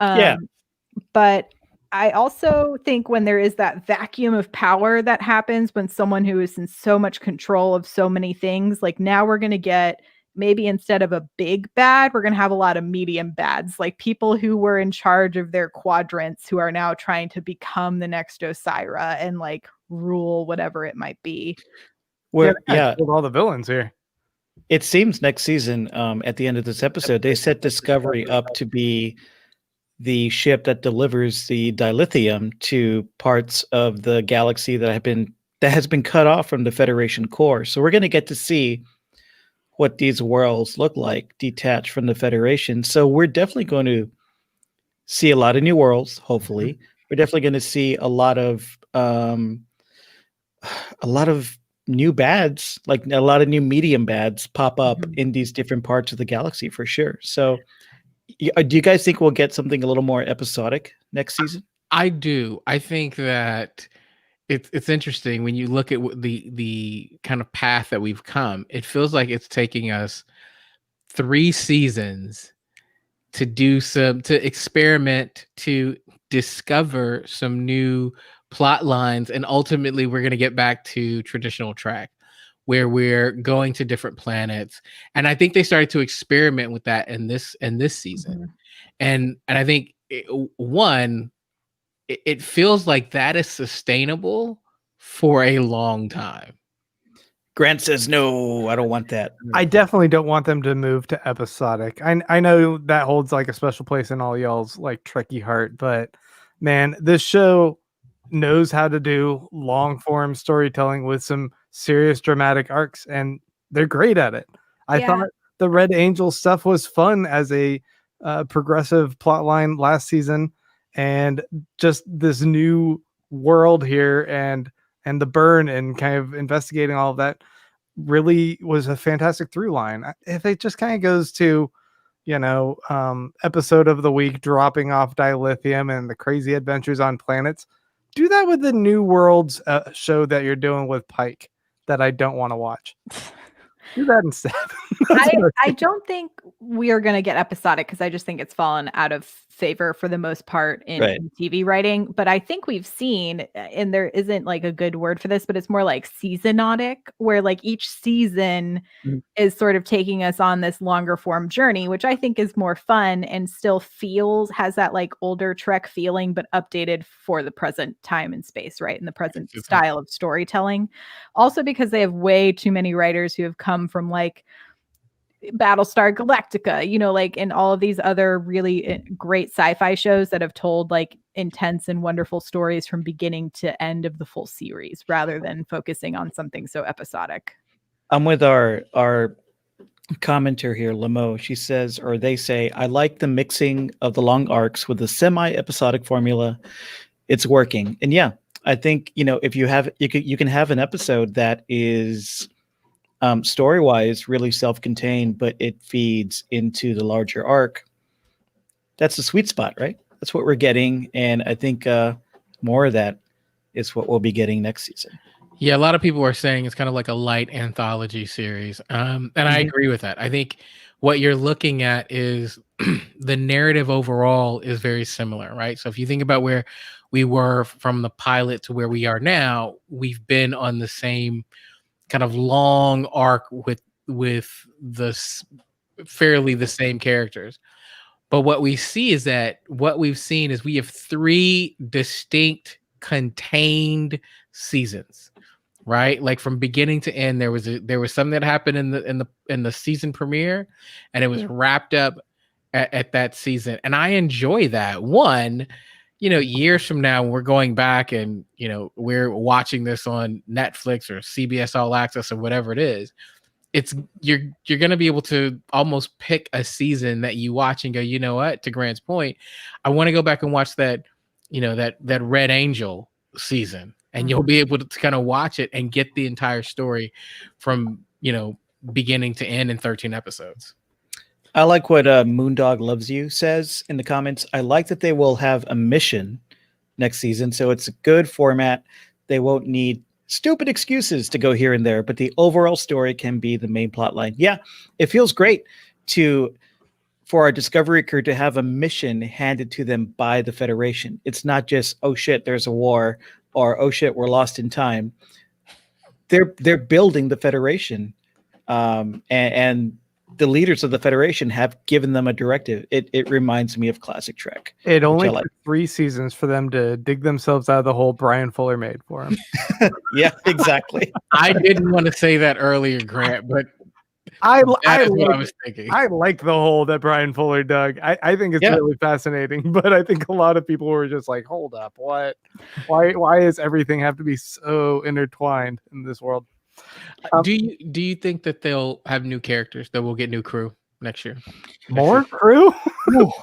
But I also think when there is that vacuum of power that happens when someone who is in so much control of so many things, like now we're going to get maybe instead of a big bad, we're going to have a lot of medium bads, like people who were in charge of their quadrants who are now trying to become the next Osira and like rule whatever it might be. With all the villains here. It seems next season, at the end of this episode, they set Discovery up to be the ship that delivers the dilithium to parts of the galaxy that has been cut off from the Federation core. So we're going to get to see what these worlds look like detached from the Federation. So we're definitely going to see a lot of new worlds. Hopefully, we're definitely going to see a lot of new bads, like a lot of new medium bads pop up in these different parts of the galaxy for sure. So Do you guys think we'll get something a little more episodic next season? I do. I think that it's interesting when you look at the kind of path that we've come. It feels like it's taking us 3 seasons to experiment, to discover some new plot lines, and ultimately we're going to get back to traditional track where we're going to different planets. And I think they started to experiment with that in this season. Mm-hmm. And I think it feels like that is sustainable for a long time. Grant says, no, I don't want that. I definitely don't want them to move to episodic. I know that holds like a special place in all y'all's like tricky heart, but man, this show knows how to do long form storytelling with some serious dramatic arcs, and they're great at it. I thought the Red Angel stuff was fun as a progressive plot line last season, and just this new world here and the burn and kind of investigating all of that really was a fantastic through line. If it just kind of goes to, episode of the week dropping off dilithium and the crazy adventures on planets, do that with the New Worlds show that you're doing with Pike that I don't want to watch. Do that instead. I don't think we are going to get episodic because I just think it's fallen out of favor for the most part in TV writing. But I think we've seen, and there isn't like a good word for this, but it's more like seasonotic, where like each season is sort of taking us on this longer form journey, which I think is more fun and still has that like older Trek feeling, but updated for the present time and space, right? And the present style of storytelling. Also because they have way too many writers who have come from like Battlestar Galactica, like in all of these other really great sci-fi shows that have told like intense and wonderful stories from beginning to end of the full series rather than focusing on something so episodic. I'm with our commenter here, Lamo. She says, or they say, I like the mixing of the long arcs with the semi-episodic formula. It's working. And yeah, I think, if you can have an episode that is story-wise really self-contained, but it feeds into the larger arc. That's the sweet spot, right? That's what we're getting, and I think more of that is what we'll be getting next season. Yeah, a lot of people are saying it's kind of like a light anthology series, and I agree with that. I think what you're looking at is the narrative overall is very similar, right? So if you think about where we were from the pilot to where we are now, we've been on the same kind of long arc with the fairly the same characters. But what we see is that we have 3 distinct contained seasons, right? Like from beginning to end, there was something that happened in the season premiere, and it was wrapped up at that season. And I enjoy that. One, years from now, when we're going back and, we're watching this on Netflix or CBS All Access or whatever it is, you're going to be able to almost pick a season that you watch and go, you know what, to Grant's point, I want to go back and watch that, that Red Angel season, and you'll be able to kind of watch it and get the entire story from, beginning to end in 13 episodes. I like what Moondog Loves You says in the comments. I like that they will have a mission next season, so it's a good format. They won't need stupid excuses to go here and there, but the overall story can be the main plot line. Yeah, it feels great for our Discovery crew to have a mission handed to them by the Federation. It's not just, oh shit, there's a war, or oh shit, we're lost in time. They're building the Federation, and the leaders of the Federation have given them a directive. It reminds me of classic Trek. It only took 3 seasons for them to dig themselves out of the hole Brian Fuller made for them. Yeah, exactly. I didn't want to say that earlier, Grant, but what I was thinking. I like the hole that Brian Fuller dug. I think it's really fascinating, but I think a lot of people were just like, hold up, what? Why does everything have to be so intertwined in this world? Do you think that they'll have new characters, that we'll get new crew next year? More crew?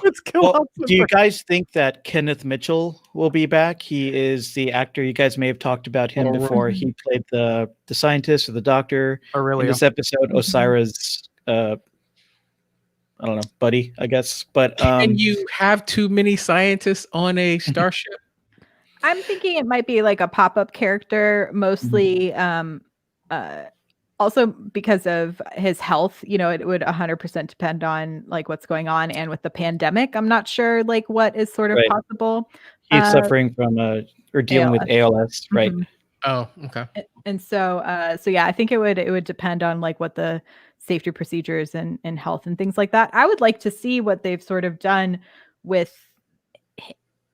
Let's kill do you guys think that Kenneth Mitchell will be back? He is the actor. You guys may have talked about him before. He played the scientist or the doctor in this episode, Osira's I don't know, buddy, I guess. But can you have too many scientists on a starship? I'm thinking it might be like a pop-up character, mostly also because of his health. It would 100% depend on like what's going on, and with the pandemic, I'm not sure like what is sort of possible. He's suffering from or dealing with ALS, right? Mm-hmm. Oh, okay. And so yeah, I think it would depend on like what the safety procedures and health and things like that. I would like to see what they've sort of done with.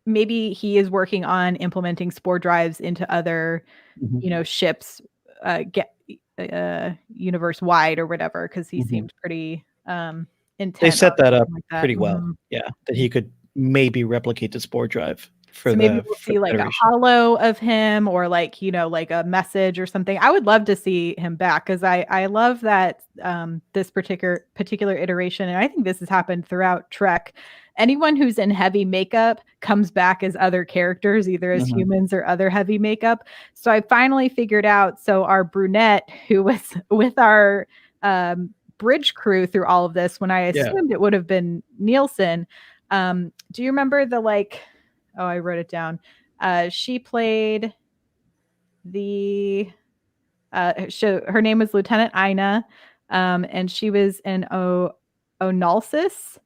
Maybe he is working on implementing spore drives into other, ships, universe wide or whatever, because he seemed pretty intent. They set that up pretty well. Yeah, that he could maybe replicate the spore drive. So maybe we'll see like a hollow of him, or like like a message or something. I would love to see him back, because I love that this particular iteration, and I think this has happened throughout Trek. Anyone who's in heavy makeup comes back as other characters, either as humans or other heavy makeup. So I finally figured out. So our brunette, who was with our bridge crew through all of this, when I assumed it would have been Nielsen. Do you remember the like? Oh, I wrote it down. She played the. Her name was Lieutenant Ina, and she was an Onalsis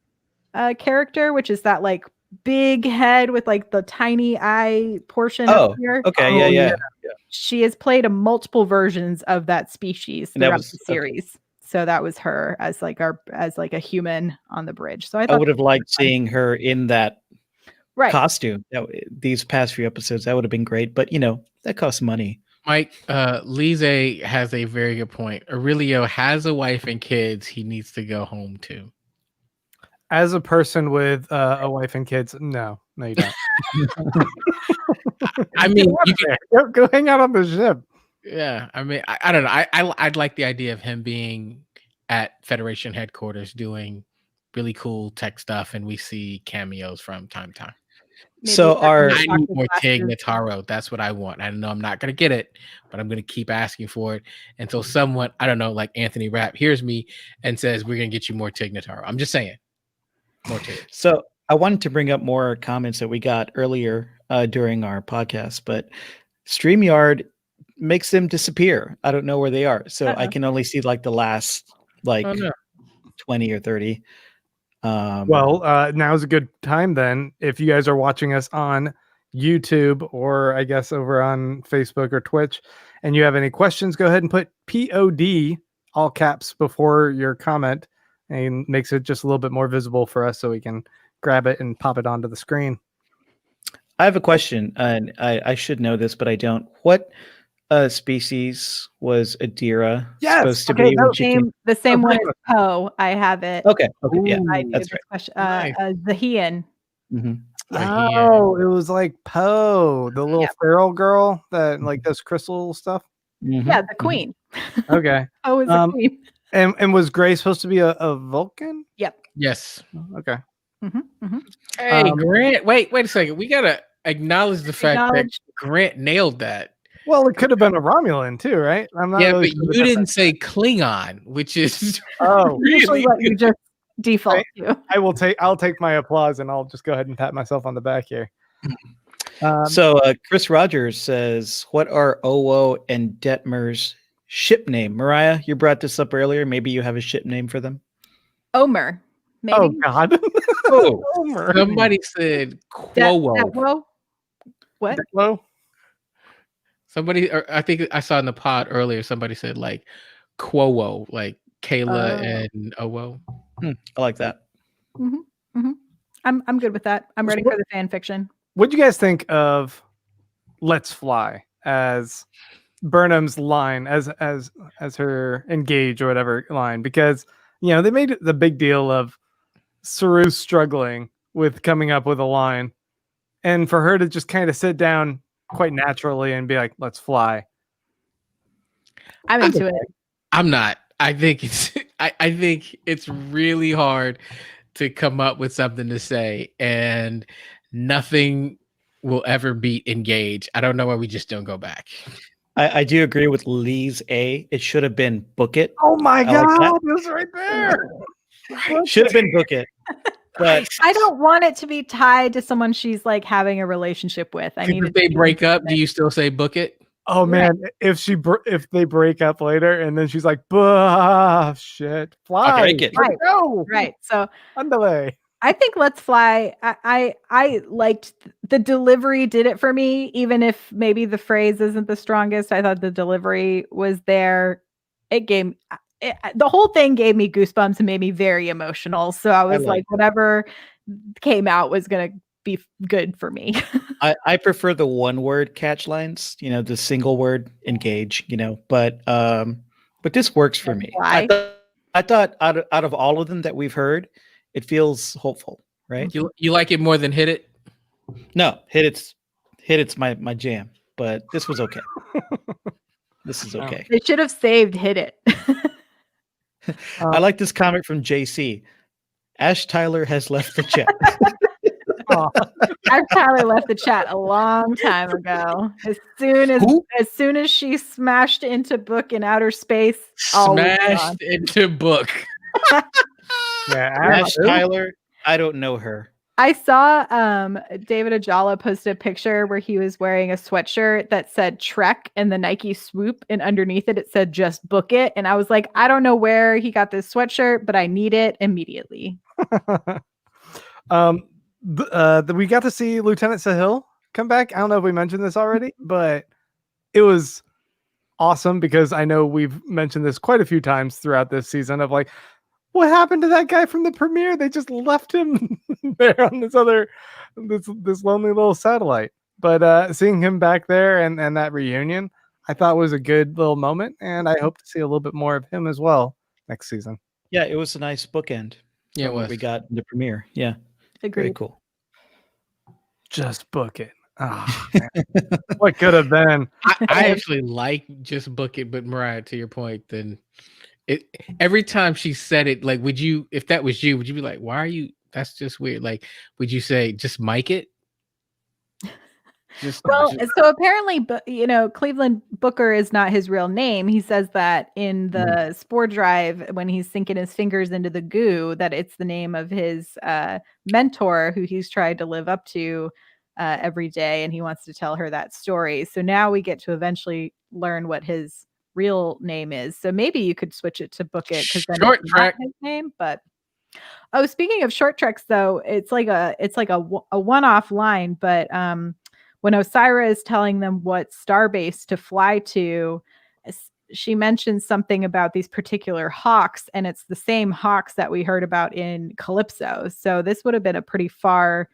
character, which is that like big head with like the tiny eye portion up here. Okay, yeah. She has played multiple versions of that species throughout the series. So that was her as like a human on the bridge. So I would have liked seeing her in that costume. These past few episodes, that would have been great, but that costs money. Mike, Lise has a very good point. Aurelio has a wife and kids he needs to go home to. As a person with a wife and kids, no, you don't. I mean, you can go hang out on the ship. Yeah, I mean, I don't know. I'd like the idea of him being at Federation headquarters doing really cool tech stuff, and we see cameos from time to time. Maybe I need more Tig Notaro. That's what I want. I know I'm not going to get it, but I'm going to keep asking for it until someone, I don't know, like Anthony Rapp hears me and says, we're going to get you more Tig Notaro. I'm just saying. More Tig. So I wanted to bring up more comments that we got earlier during our podcast, but StreamYard makes them disappear. I don't know where they are. So I can only see like the last 20 or 30. Now's a good time then. If you guys are watching us on YouTube, or I guess over on Facebook or Twitch, and you have any questions, go ahead and put POD, all caps, before your comment, and makes it just a little bit more visible for us so we can grab it and pop it onto the screen. I have a question, and I should know this, but I don't. What species was Adira supposed to be? The same one as Poe. I have it. Okay, yeah, that's right. Zahian. Oh, it was like Poe, the little feral girl that like does crystal stuff. Yeah, the queen. Okay. Poe is the queen. And was Gray supposed to be a Vulcan? Yep. Yes. Okay. Hey, Grant. Wait a second. We gotta acknowledge the fact that Grant nailed that. Well, it could have been a Romulan too, right? I'm not. Yeah, really but you didn't say Klingon, which is usually what you just default to. I'll take my applause, and I'll just go ahead and pat myself on the back here. So Chris Rogers says, "What are Owo and Detmer's ship name?" Mariah, you brought this up earlier. Maybe you have a ship name for them. Omer. Maybe. Oh God. Omer. Somebody said Quowo. What? Detlo? Somebody, or I think I saw in the pod earlier, somebody said like Quowo, like Kayla and Owo. I like that. I'm good with that. I'm ready for the fan fiction. What do you guys think of "Let's Fly" as Burnham's line, as her engage or whatever line? Because they made the big deal of Saru struggling with coming up with a line, and for her to just kind of sit down quite naturally and be like, "Let's fly." I'm into it. I'm not. I think it's really hard to come up with something to say, and nothing will ever beat engage. I don't know why we just don't go back. I do agree with Lee's A. It should have been book it. Oh my God, it was right there. Should have been book it. But I don't want it to be tied to someone she's like having a relationship with. I need if they break up, do you still say book it? Oh man, if they break up later and then she's like, "Bah, shit, fly, break it." Right. go, Right. So underlay." I think Let's Fly. I liked the delivery. Did it for me, even if maybe the phrase isn't the strongest. I thought the delivery was there. The whole thing gave me goosebumps and made me very emotional. So I was like, whatever came out was gonna be good for me. I prefer the one word catch lines, the single word engage, but this works for me. I thought out of all of them that we've heard, it feels hopeful, right? You like it more than Hit It? No, Hit It's my jam, but this was okay. This is okay. They should have saved Hit It. I like this comment from JC. Ash Tyler has left the chat. Ash Tyler left the chat a long time ago. As soon as she smashed into Book in outer space, smashed into Book. Ash Tyler, I don't know her. I saw David Ajala posted a picture where he was wearing a sweatshirt that said Trek and the Nike swoop, and underneath it said just book it. And I was like, I don't know where he got this sweatshirt, but I need it immediately. We got to see Lieutenant Sahil come back. I don't know if we mentioned this already, but it was awesome because I know we've mentioned this quite a few times throughout this season of like, what happened to that guy from the premiere? They just left him there on this lonely little satellite. But seeing him back there and that reunion, I thought was a good little moment, and I hope to see a little bit more of him as well next season. Yeah, it was a nice bookend. Yeah, what we got in the premiere. Yeah, agreed. Very cool. Just book it. Oh, what could have been? I actually like just book it, but Mariah, to your point, then. Every time she said it, like, if that was you, would you be like, why are you, that's just weird. Like, would you say, just mic it? So apparently, Cleveland Booker is not his real name. He says that in the Spore Drive, when he's sinking his fingers into the goo, that it's the name of his mentor who he's tried to live up to every day. And he wants to tell her that story. So now we get to eventually learn what his real name is. So maybe you could switch it to Book It because then Short it's Trek not his name. But speaking of short treks, though, it's like a one-off line. But when Osira is telling them what starbase to fly to, she mentions something about these particular hawks, and it's the same hawks that we heard about in Calypso. So this would have been a pretty far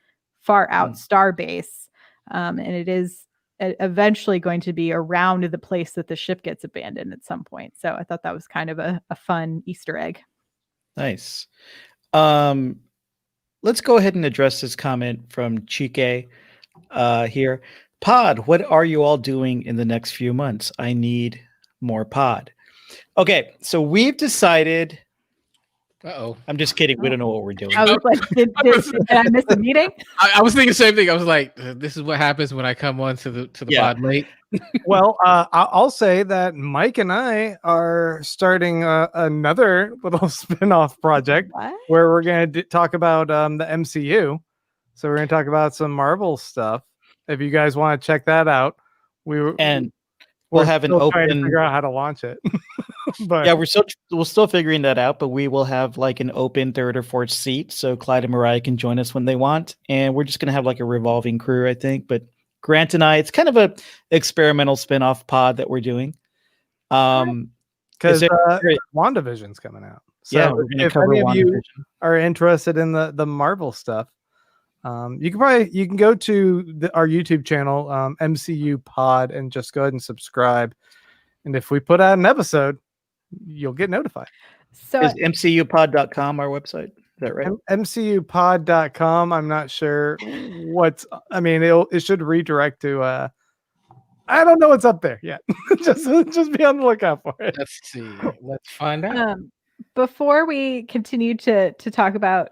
out starbase, and it is eventually going to be around the place that the ship gets abandoned at some point. So I thought that was kind of a fun Easter egg. Nice. Let's go ahead and address this comment from Chike here. Pod, what are you all doing in the next few months? I need more pod. Okay, so we've decided. I'm just kidding. We don't know what we're doing. I was like, did I miss a meeting? I was thinking the same thing. I was like, this is what happens when I come on to the pod late. Well, I'll say that Mike and I are starting another little spin-off project where we're going to talk about the MCU. So we're going to talk about some Marvel stuff. If you guys want to check that out, we'll have an open. Trying to figure out how to launch it. But yeah, we're still figuring that out, but we will have like an open third or fourth seat, so Clyde and Mariah can join us when they want, and we're just gonna have like a revolving crew, I think. But Grant and I, it's kind of a experimental spin-off pod that we're doing. Because WandaVision's coming out. So yeah, we're gonna cover any of you WandaVision. Are interested in the Marvel stuff, you can go to our YouTube channel, MCU Pod, and just go ahead and subscribe. And if we put out an episode, you'll get notified. So is mcupod.com our website? Is that right? mcupod.com. I'm not sure it should redirect to I don't know what's up there yet. just be on the lookout for it. Let's see. Let's find out. Before we continue to talk about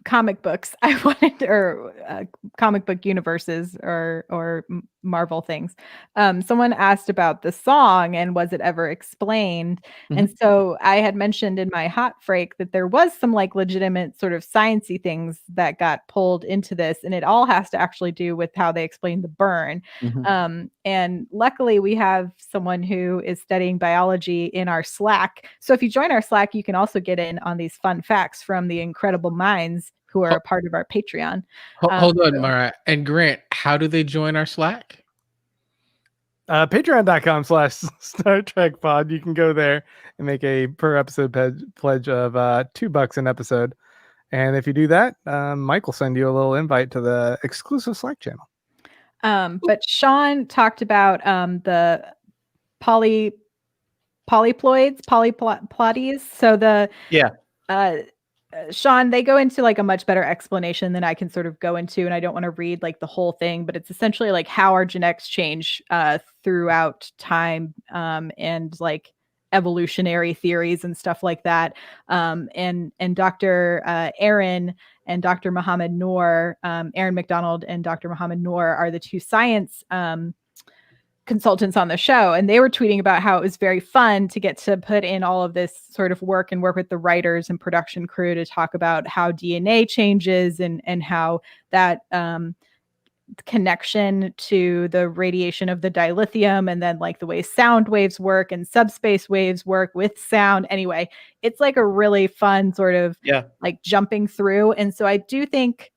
comic books, I wanted, or comic book universes, or Marvel things. Someone asked about the song and was it ever explained? And so I had mentioned in my hot freak that there was some like legitimate sort of sciencey things that got pulled into this, and it all has to actually do with how they explain the burn. And luckily we have someone who is studying biology in our Slack. So if you join our Slack, you can also get in on these fun facts from the incredible minds who are a part of our Patreon. Hold on, Mara and Grant. How do they join our Slack? Patreon.com/Star Trek Pod. You can go there and make a per episode pledge of $2 an episode. And if you do that, Mike will send you a little invite to the exclusive Slack channel. But Sean talked about the polyploidies. So Sean, they go into like a much better explanation than I can sort of go into, and I don't want to read like the whole thing, but it's essentially like how our genetics change throughout time, and like evolutionary theories and stuff like that. And Dr. Aaron and Dr. Mohammed Noor, Aaron McDonald and Dr. Mohammed Noor are the two science consultants on the show, and they were tweeting about how it was very fun to get to put in all of this sort of work and work with the writers and production crew to talk about how DNA changes and how that connection to the radiation of the dilithium, and then like the way sound waves work and subspace waves work with sound. Anyway, it's like a really fun sort of like jumping through. And so I do think,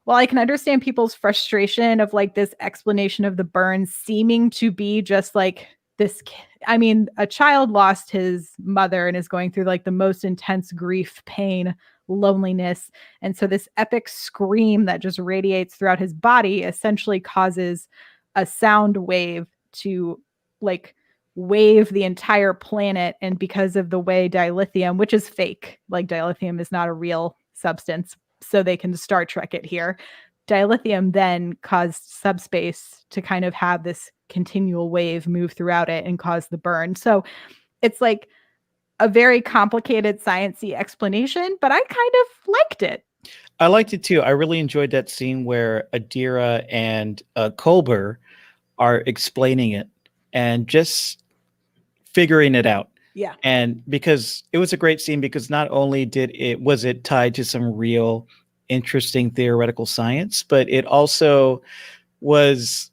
well, I can understand people's frustration of like this explanation of the burn seeming to be just like this. I mean, a child lost his mother and is going through like the most intense grief, pain, loneliness. And so this epic scream that just radiates throughout his body essentially causes a sound wave to like wave the entire planet. And because of the way dilithium, which is fake, like dilithium is not a real substance, so they can Star Trek it here. Dilithium then caused subspace to kind of have this continual wave move throughout it and cause the burn. So it's like a very complicated sciencey explanation, but I kind of liked it. I liked it too. I really enjoyed that scene where Adira and Culber are explaining it and just figuring it out. Yeah. And because it was a great scene, because not only was it tied to some real interesting theoretical science, but it also was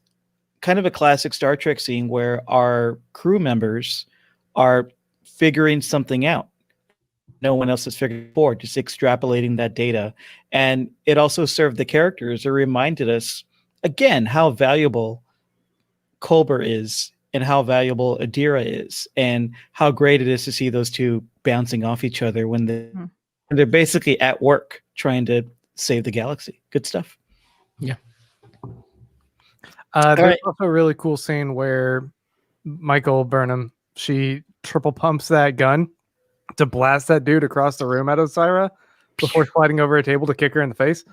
kind of a classic Star Trek scene where our crew members are figuring something out no one else has figured before, just extrapolating that data. And it also served the characters. It reminded us again how valuable Culber is and how valuable Adira is, and how great it is to see those two bouncing off each other when they're basically at work trying to save the galaxy. Good stuff. Yeah. There's also a really cool scene where Michael Burnham, she triple pumps that gun to blast that dude across the room at Osira before sliding over a table to kick her in the face.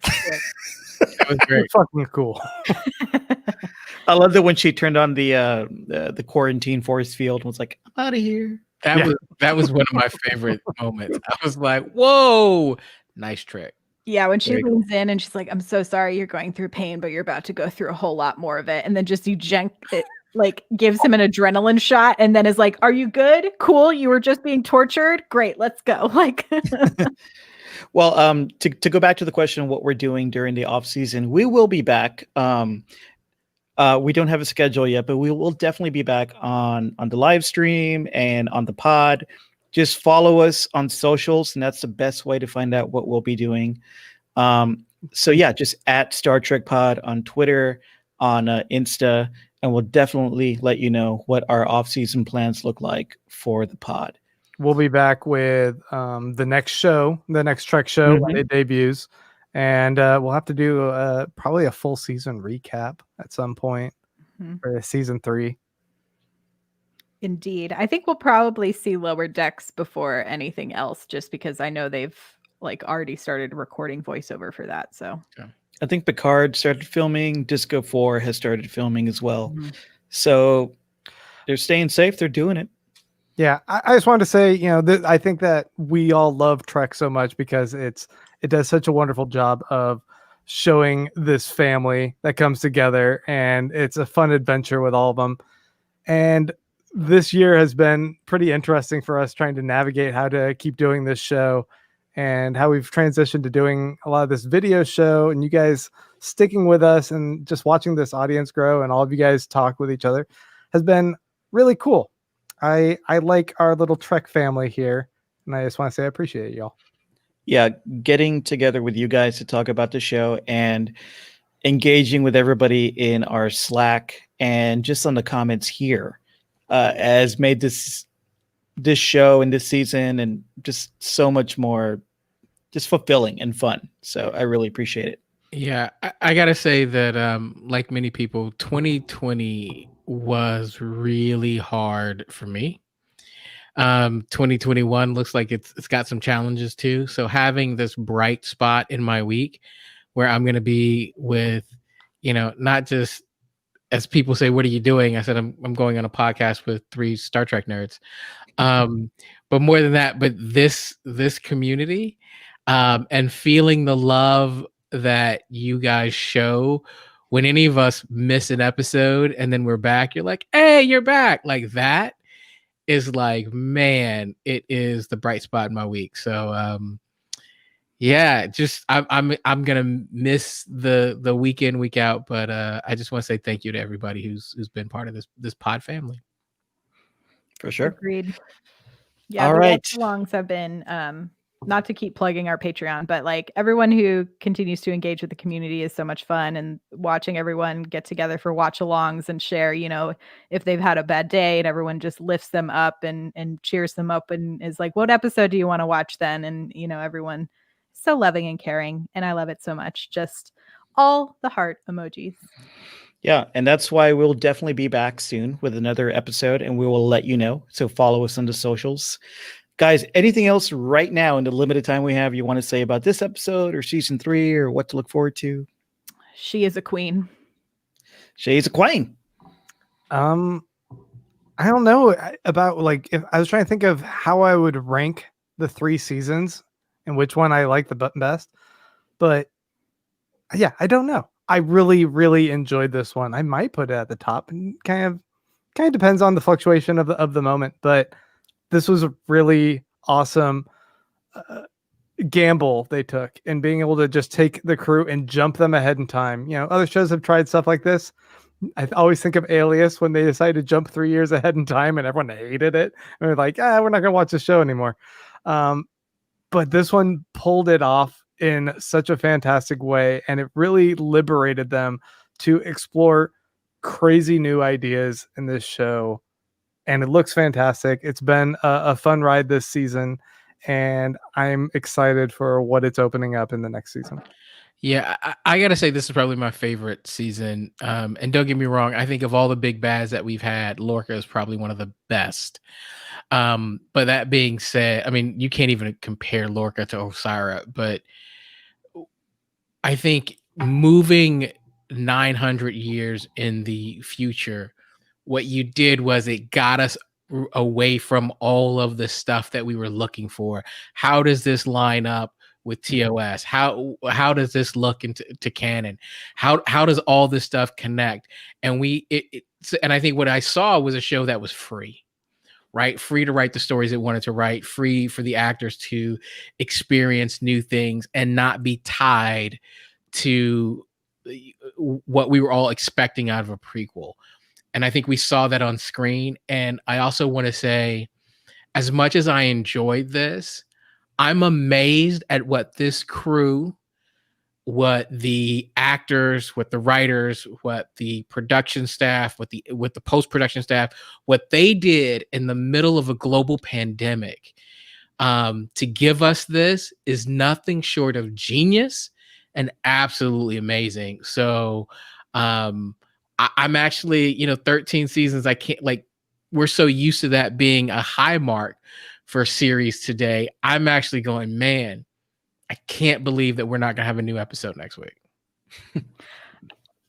That was great. Fucking cool. I love that when she turned on the quarantine force field and was like, I'm out of here. That was one of my favorite moments. I was like, whoa, nice trick. Yeah, when she leans in and she's like, I'm so sorry you're going through pain, but you're about to go through a whole lot more of it. And then just it like gives him an adrenaline shot and then is like, are you good? Cool. You were just being tortured. Great. Let's go. Like, well, to go back to the question of what we're doing during the off season, we will be back. We don't have a schedule yet, but we will definitely be back on the live stream and on the pod. Just follow us on socials, and that's the best way to find out what we'll be doing. So yeah, just at Star Trek Pod on Twitter, on Insta, and we'll definitely let you know what our off-season plans look like for the pod. We'll be back with the next Trek show when it debuts, and we'll have to do probably a full season recap at some point for season 3. Indeed. I think we'll probably see Lower Decks before anything else, just because I know they've like already started recording voiceover for that. So I think Picard started filming. Disco 4 has started filming as well. So they're staying safe. They're doing it. Yeah. I just wanted to say, I think that we all love Trek so much because it's it does such a wonderful job of showing this family that comes together, and it's a fun adventure with all of them. And this year has been pretty interesting for us trying to navigate how to keep doing this show, and how we've transitioned to doing a lot of this video show, and you guys sticking with us and just watching this audience grow and all of you guys talk with each other has been really cool. I like our little Trek family here, and I just want to say I appreciate y'all. Yeah, getting together with you guys to talk about the show and engaging with everybody in our Slack and just on the comments here has made this show and this season and just so much more just fulfilling and fun. So I really appreciate it. Yeah, I gotta say that like many people, 2020 was really hard for me. 2021 looks like it's got some challenges too. So having this bright spot in my week where I'm going to be with, not just, as people say, what are you doing? I said, I'm going on a podcast with 3 Star Trek nerds. But more than that, but this community, and feeling the love that you guys show when any of us miss an episode and then we're back, you're like, hey, you're back. Like that is like, man, it is the bright spot in my week. So yeah, just I'm gonna miss the week in, week out, but I just want to say thank you to everybody who's been part of this pod family. For sure. Agreed. Yeah, all the right. watch-alongs have been not to keep plugging our Patreon, but like everyone who continues to engage with the community is so much fun, and watching everyone get together for watch-alongs and share, if they've had a bad day, and everyone just lifts them up and cheers them up and is like, what episode do you want to watch then? And everyone is so loving and caring, and I love it so much. Just all the heart emojis. Yeah, and that's why we'll definitely be back soon with another episode, and we will let you know. So follow us on the socials. Guys, anything else right now in the limited time we have you want to say about this episode or season 3 or what to look forward to? She is a queen. She's a queen. I don't know about, like, if I was trying to think of how I would rank the 3 seasons and which one I like the best, but yeah, I don't know. I really, really enjoyed this one. I might put it at the top, and kind of depends on the fluctuation of the moment, but this was a really awesome gamble they took in being able to just take the crew and jump them ahead in time. Other shows have tried stuff like this. I always think of Alias when they decided to jump 3 years ahead in time and everyone hated it. And they're like, we're not going to watch the show anymore. But this one pulled it off in such a fantastic way, and it really liberated them to explore crazy new ideas in this show. And it looks fantastic. It's been a fun ride this season, and I'm excited for what it's opening up in the next season. Yeah, I gotta say this is probably my favorite season. And don't get me wrong, I think of all the big bads that we've had, Lorca is probably one of the best. But that being said, I mean, you can't even compare Lorca to Osira, but I think moving 900 years in the future, what you did was it got us away from all of the stuff that we were looking for. How does this line up with TOS? How does this look into canon? How does all this stuff connect? And and I think what I saw was a show that was free, right? Free to write the stories it wanted to write, free for the actors to experience new things and not be tied to what we were all expecting out of a prequel. And I think we saw that on screen. And I also want to say, as much as I enjoyed this, I'm amazed at what this crew, what the actors, what the writers, what the production staff, what the post-production staff, what they did in the middle of a global pandemic to give us this is nothing short of genius and absolutely amazing. So I'm actually, 13 seasons. I can't, like, we're so used to that being a high mark for a series today. I'm actually going, man, I can't believe that we're not going to have a new episode next week.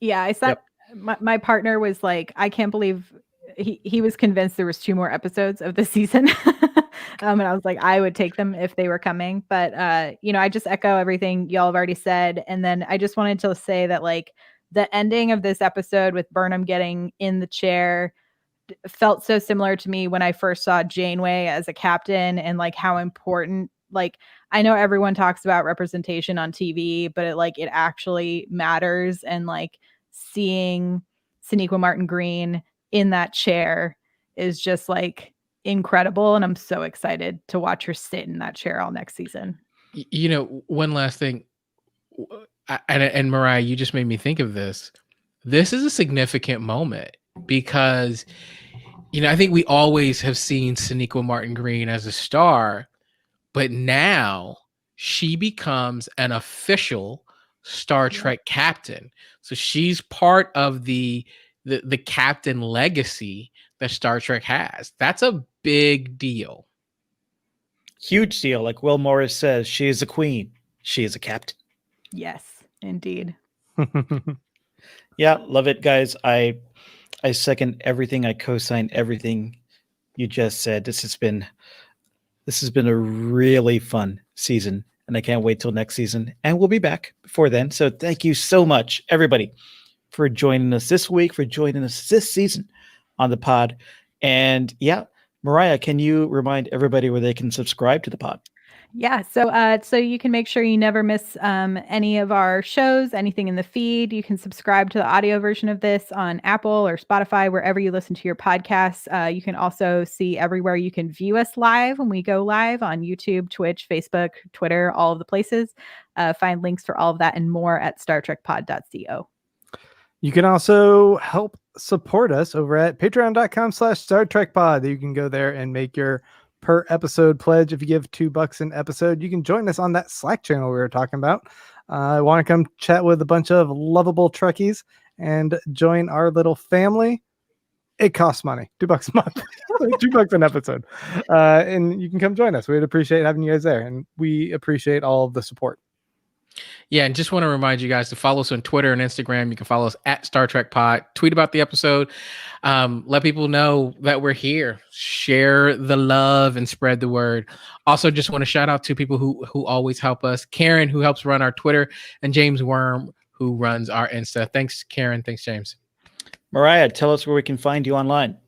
Yeah, I said, my partner was like, I can't believe he was convinced there was 2 more episodes of the season. And I was like, I would take them if they were coming. But I just echo everything y'all have already said. And then I just wanted to say that like the ending of this episode with Burnham getting in the chair felt so similar to me when I first saw Janeway as a captain, and like how important, like, I know everyone talks about representation on TV, but it actually matters. And like seeing Sonequa Martin Green in that chair is just like incredible. And I'm so excited to watch her sit in that chair all next season. One last thing. And Mariah, you just made me think of this. This is a significant moment because, I think we always have seen Sonequa Martin Green as a star, but now she becomes an official Star Trek captain. So she's part of the captain legacy that Star Trek has. That's a big deal. Huge deal. Like Will Morris says, she is a queen. She is a captain. Yes, indeed. Yeah, love it, guys. I second everything. I co-sign everything you just said. This has been a really fun season, and I can't wait till next season. And we'll be back before then. So thank you so much, everybody, for joining us this week, for joining us this season on the pod. And yeah, Mariah, can you remind everybody where they can subscribe to the pod? Yeah, so you can make sure you never miss any of our shows, anything in the feed. You can subscribe to the audio version of this on Apple or Spotify, wherever you listen to your podcasts. You can also see everywhere you can view us live when we go live on YouTube, Twitch, Facebook, Twitter, all of the places. Find links for all of that and more at StarTrekPod.co. You can also help support us over at patreon.com/StarTrekPod. You can go there and make your per episode pledge. If you give $2 an episode, you can join us on that Slack channel we were talking about. I want to come chat with a bunch of lovable Trekkies and join our little family. It costs money, $2 a month, $2 an episode. And you can come join us. We'd appreciate having you guys there. And we appreciate all of the support. Yeah, and just want to remind you guys to follow us on Twitter and Instagram. You can follow us at Star Trek Pod. Tweet about the episode. Let people know that we're here. Share the love and spread the word. Also, just want to shout out to people who always help us. Karen, who helps run our Twitter, and James Worm, who runs our Insta. Thanks, Karen. Thanks, James. Mariah, tell us where we can find you online.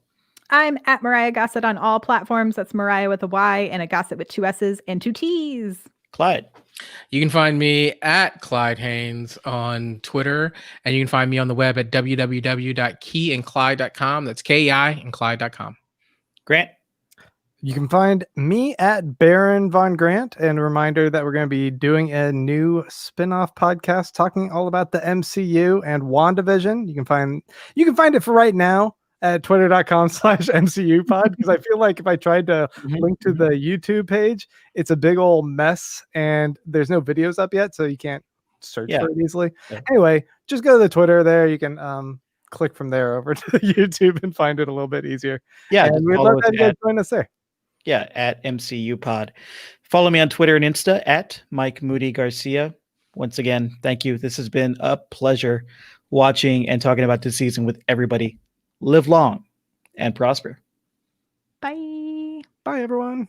I'm at Mariah Gossett on all platforms. That's Mariah with a Y and a Gossett with 2 S's and 2 T's. Clyde. You can find me at Clyde Haynes on Twitter, and you can find me on the web at www.keyandclyde.com. That's KEI and Clyde.com. Grant. You can find me at Baron Von Grant, and a reminder that we're going to be doing a new spin-off podcast talking all about the MCU and WandaVision. You can find it for right now at twitter.com/MCUpod, because I feel like if I tried to link to the YouTube page, it's a big old mess and there's no videos up yet, so you can't search for it easily. Yeah. Anyway, just go to the Twitter there. You can click from there over to the YouTube and find it a little bit easier. Yeah, and we'd love to have you guys join us there. Yeah, at MCUpod. Follow me on Twitter and Insta at Mike Moody Garcia. Once again, thank you. This has been a pleasure watching and talking about this season with everybody. Live long and prosper. Bye. Bye, everyone.